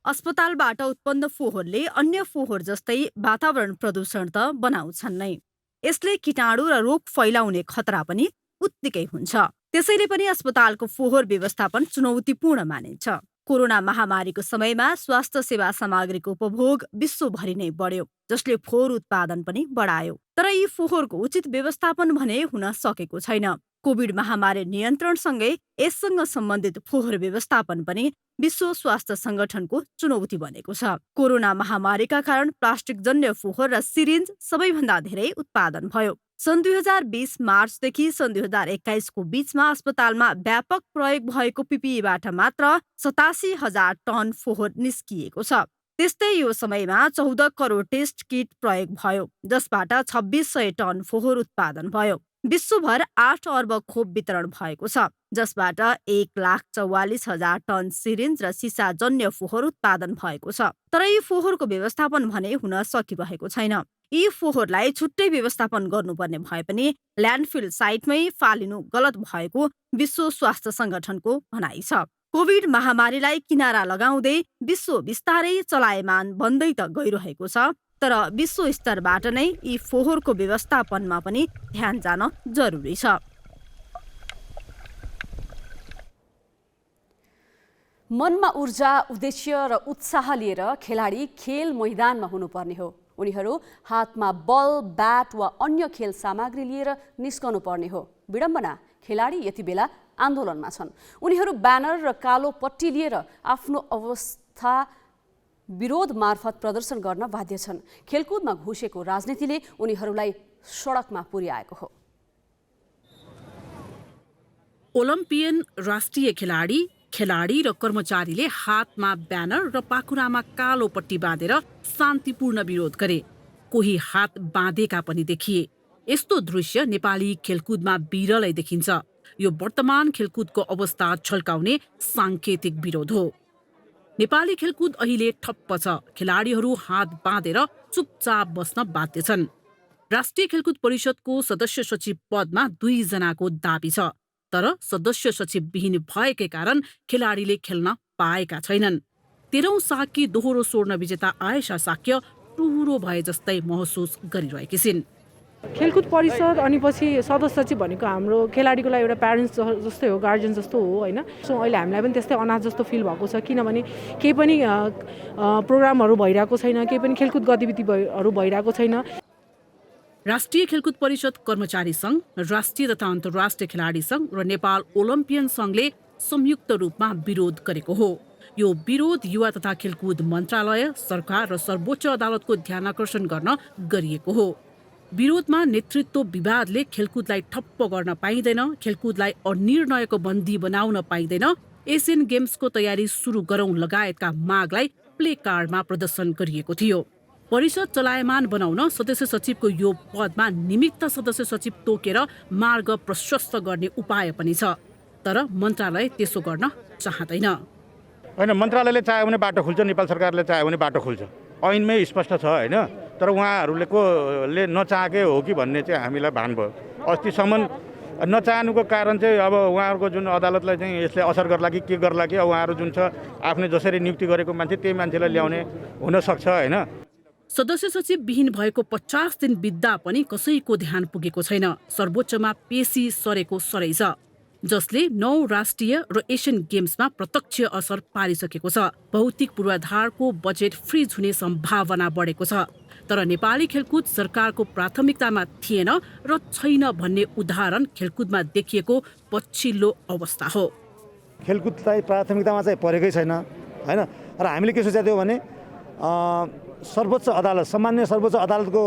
अस्पतालबाट उत्पन्न फोहोरले अन्य फोहोर जस्तै वातावरण प्रदूषण त बनाउँछन् नै, यसले कीटाणु र रोग फैलाउने खतरा पनि उत्तिकै हुन्छ। त्यसैले पनि अस्पतालको फोहोर व्यवस्थापन चुनौतीपूर्ण मानिन्छ। कोरोना महामारीको समयमा स्वास्थ्य सेवा सामग्रीको उपभोग विश्वभरि नै बढ्यो, जसले फोहोर उत्पादन पनि बढायो। तर यी फोहोरको उचित व्यवस्थापन भने हुन सकेको छैन। कोभिड महामारी नियन्त्रणसँगै यससँग सम्बन्धित फोहोर व्यवस्थापन पनि विश्व स्वास्थ्य संगठनको चुनौती बनेको छ। कोरोना महामारीका कारण प्लास्टिकजन्य फोहोर र सिरिन्ज सबैभन्दा धेरै उत्पादन भयो। सन् 2020 मार्चदेखि सन् 2021 को बीचमा अस्पतालमा व्यापक प्रयोग भएको पिपिईबाट मात्र 87,000 टन फोहोर निस्किएको छ। त्यस्तै यो समयमा 14 करोड टेस्ट किट प्रयोग भयो, जसबाट 2600 टन फोहोर उत्पादन भयो। विश्वभर 8 अर्ब खोप वितरण भएको छ, जसबाट 1,44,000 टन सिरिन्ज र सिसाजन्य फोहोर उत्पादन भएको छ। तर यी फोहोरको व्यवस्थापन भने हुन सकिरहेको छैन। यी फोहोरलाई छुट्टै व्यवस्थापन गर्नुपर्ने भए पनि ल्यान्डफिल साइटमै फालिनु गलत भएको विश्व स्वास्थ्य संगठनको भनाइ छ। कोभिड महामारीलाई किनारा लगाउँदै विश्व बिस्तारै चलायमान बन्दै त गइरहेको छ, तर विश्व स्तरबाट नै यी फोहोरको व्यवस्थापनमा पनि ध्यान जान जरुरी छ। मनमा ऊर्जा, उद्देश्य र उत्साह लिएर खेलाडी खेल मैदानमा हुनुपर्ने हो। उनीहरू हातमा बल, ब्याट वा अन्य खेल सामग्री लिएर निस्कनु पर्ने हो। विडम्बना, खेलाडी यति बेला आन्दोलनमा छन्। उनीहरू ब्यानर र कालो पट्टी लिएर आफ्नो अवस्था विरोध मार्फत प्रदर्शन गर्न बाध्य छन्। खेलकुदमा घुसेको राजनीतिले उनीहरूलाई सडकमा पुर्याएको हो। ओलम्पियन राष्ट्रिय खेलाडी र कर्मचारीले हातमा ब्यानर र पाखुरामा कालो पट्टी बाँधेर शान्तिपूर्ण विरोध गरे। कोही हात बाँधेका पनि देखिए। यस्तो दृश्य नेपाली खेलकुदमा विरलै देखिन्छ। यो वर्तमान खेलकुदको अवस्था छल्काउने सांकेतिक विरोध हो। नेपाली खेलकुद अहिले ठप्प छ। खेलाडीहरू हात बाँधेर चुपचाप बस्न बाध्य छन्। राष्ट्रिय खेलकुद परिषदको सदस्य सचिव पदमा 2 जनाको दाबी छ, तर सदस्य सचिव विहीन भएकै कारण खेलाडीले खेल्न पाएका छैनन्। 13औं साकी दोहोरो स्वर्ण विजेता आयशा साक्य टुहुरो भए जस्तै महसुस गरिरहेकी छिन्। खेलकुद परिषद अनि पछि सदस्य सचिव भनेको हाम्रो खेलाडीको लागि एउटा प्यारेन्ट्स जस्तै हो, गार्जियन जस्तो हो होइन। सो अहिले हामीलाई पनि त्यस्तै अनाथ जस्तो फिल भएको छ, किनभने केही पनि प्रोग्रामहरू भइरहेको छैन, केही पनि खेलकुद गतिविधिहरू भइरहेको छैन। राष्ट्रिय खेलकुद परिषद कर्मचारी संघ, राष्ट्रिय तथा अन्तर्राष्ट्रिय खेलाडी संघ र नेपाल ओलम्पियन संघले संयुक्त रूपमा विरोध गरेको हो। यो विरोध युवा तथा खेलकुद मन्त्रालय, सरकार र सर्वोच्च अदालतको ध्यानाकर्षण गर्न गरिएको हो। विरोधमा नेतृत्व विवादले खेलकुदलाई ठप्प गर्न पाइँदैन, खेलकुदलाई अनिर्णयको बन्दी बनाउन पाइँदैन, एसियन गेम्सको तयारी सुरु गरौं लगायतका मागलाई प्ले कार्डमा प्रदर्शन गरिएको थियो। परिषद चलायमान बनाउन सदस्य सचिवको यो पदमा निमित्त सदस्य सचिव तोकेर मार्ग प्रशस्त गर्ने उपाय पनि छ, तर मन्त्रालय त्यसो गर्न चाहँदैन। होइन, मन्त्रालयले चाह्यो भने बाटो खुल्छ, नेपाल सरकारले चाह्यो भने बाटो खुल्छ, ऐनमै स्पष्ट छ होइन। तर उहाँहरूले नचाहेकै हो कि भन्ने चाहिँ हामीलाई भान भयो। अस्तिसम्म नचाहनुको कारण चाहिँ अब उहाँहरूको जुन अदालतलाई चाहिँ यसले असर गर्ला कि के गर्ला कि उहाँहरू जुन छ आफूले जसरी नियुक्ति गरेको मान्छे त्यही मान्छेलाई ल्याउने हुनसक्छ होइन। सदस्य सचिव विहीन भएको 50 दिन बित्दा पनि कसैको ध्यान पुगेको छैन। सर्वोच्चमा पेशी सरेको सरै छ, जसले 9 राष्ट्रिय र एसियन गेम्समा प्रत्यक्ष असर पारिसकेको छ। भौतिक पूर्वाधारको बजेट फ्रिज हुने सम्भावना बढेको छ। तर नेपाली खेलकुद सरकारको प्राथमिकतामा थिएन र छैन भन्ने उदाहरण खेलकुदमा देखिएको पछिल्लो अवस्था हो। खेलकुदलाई प्राथमिकतामा चाहिँ परेकै छैन हैन। र हामीले के सोचेका थियौँ भने सर्वोच्च अदालत, सामान्य सर्वोच्च अदालतको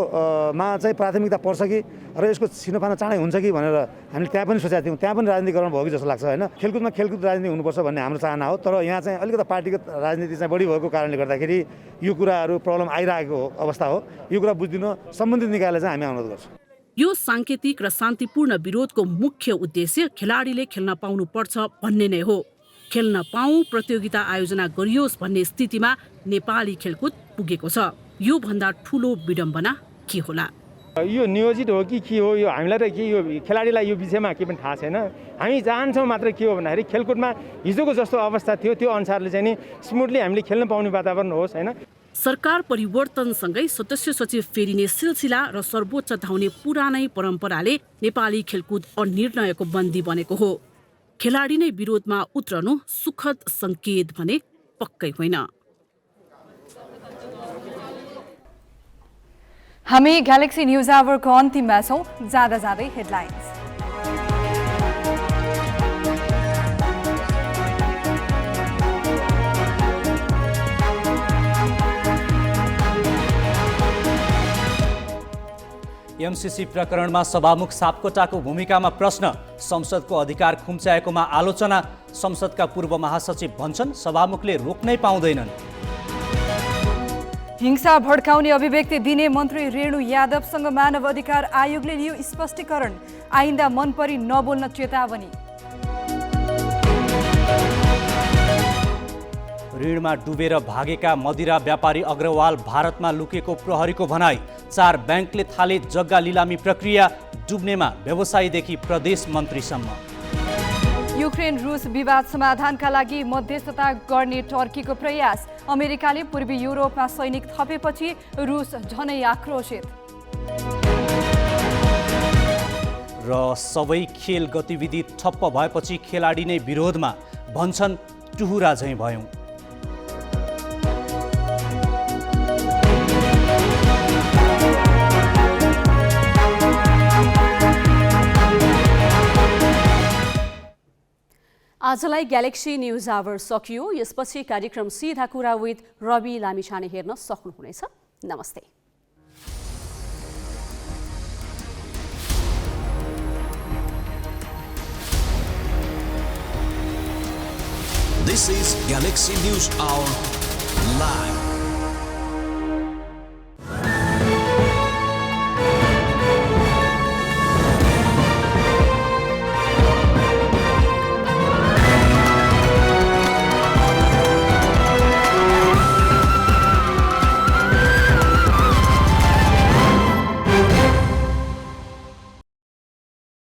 मा चाहिँ प्राथमिकता पर्छ कि र यसको छिनोफानो चाँडै हुन्छ कि भनेर हामीले त्यहाँ पनि सोचेका थियौँ। त्यहाँ पनि राजनीतिकरण भयो कि जस्तो लाग्छ होइन। खेलकुदमा खेलकुद राजनीति हुनुपर्छ भन्ने हाम्रो चाहना हो। तर यहाँ चाहिँ अलिकति पार्टीगत राजनीति चाहिँ बढी भएको कारणले गर्दाखेरि यो कुराहरू प्रब्लम आइरहेको अवस्था हो। यो कुरा बुझिदिन सम्बन्धित निकायले चाहिँ हामी अनुरोध गर्छौँ। यो सांकेतिक र शान्तिपूर्ण विरोधको मुख्य उद्देश्य खेलाडीले खेल्न पाउनुपर्छ भन्ने नै हो। खेल्न पाऊँ, प्रतियोगिता आयोजना गरियोस् भन्ने स्थितिमा नेपाली खेलकुद पुगेको छ। यो भन्दा ठूलो विडम्बना के होला? यो नियोजित हो कि के हो, यो हामीलाई त के यो खेलाडीलाई यो विषयमा के पनि थाहा छैन। हामी चाहन्छौँ मात्र के हो भन्दाखेरि खेलकुदमा हिजोको जस्तो अवस्था थियो त्यो अनुसारले चाहिँ नि स्मुथली हामीले खेल्न पाउने वातावरण होस् होइन। सरकार परिवर्तनसँगै सदस्य सचिव फेरिने सिलसिला र सर्वोच्च धाउने पुरानै परम्पराले नेपाली खेलकुद अनिर्णयको बन्दी बनेको हो। खेलाडी नै विरोधमा उत्रनु सुखद संकेत भने पक्कै होइन। हामी ग्यालेक्सी न्यूज आवरको अन्तिममा छौं। जाँदा जाँदै हेडलाइन्स। एमसीसी प्रकरणमा सभामुख सापकोटाको भूमिकामा प्रश्न, संसदको अधिकार खुम्च्याएकोमा आलोचना। संसदका पूर्व महासचिव भन्छन् सभामुखले रोक्नै पाउँदैनन्। हिंसा भड्काउने अभिव्यक्ति दिने मन्त्री रेणु यादवसँग मानव अधिकार आयोगले लियो स्पष्टीकरण। आइन्दा मनपरी नबोल्न चेतावनी। ऋणमा डुबेर भागेका मदिरा व्यापारी अग्रवाल भारतमा लुकेको प्रहरीको भनाई। 4 ब्याङ्कले थाले जग्गा लिलामी प्रक्रिया। डुब्नेमा व्यवसायीदेखि प्रदेश मन्त्रीसम्म। युक्रेन रुस विवाद समाधानका लागि मध्यस्थता गर्ने टर्कीको प्रयास। अमेरिकाले पूर्वी युरोपमा सैनिक थपेपछि रुस झनै आक्रोशित। र सबै खेल गतिविधि ठप्प भएपछि खेलाडी नै विरोधमा, भन्छन् टुहुरा झैँ भयौँ। आजलाई ग्यालेक्सी न्यूज आवर सकियो। यसपछि कार्यक्रम सीधा कुरा विथ रवि लामिछाने हेर्न सक्नुहुनेछ। नमस्ते। This is Galaxy News Hour Live.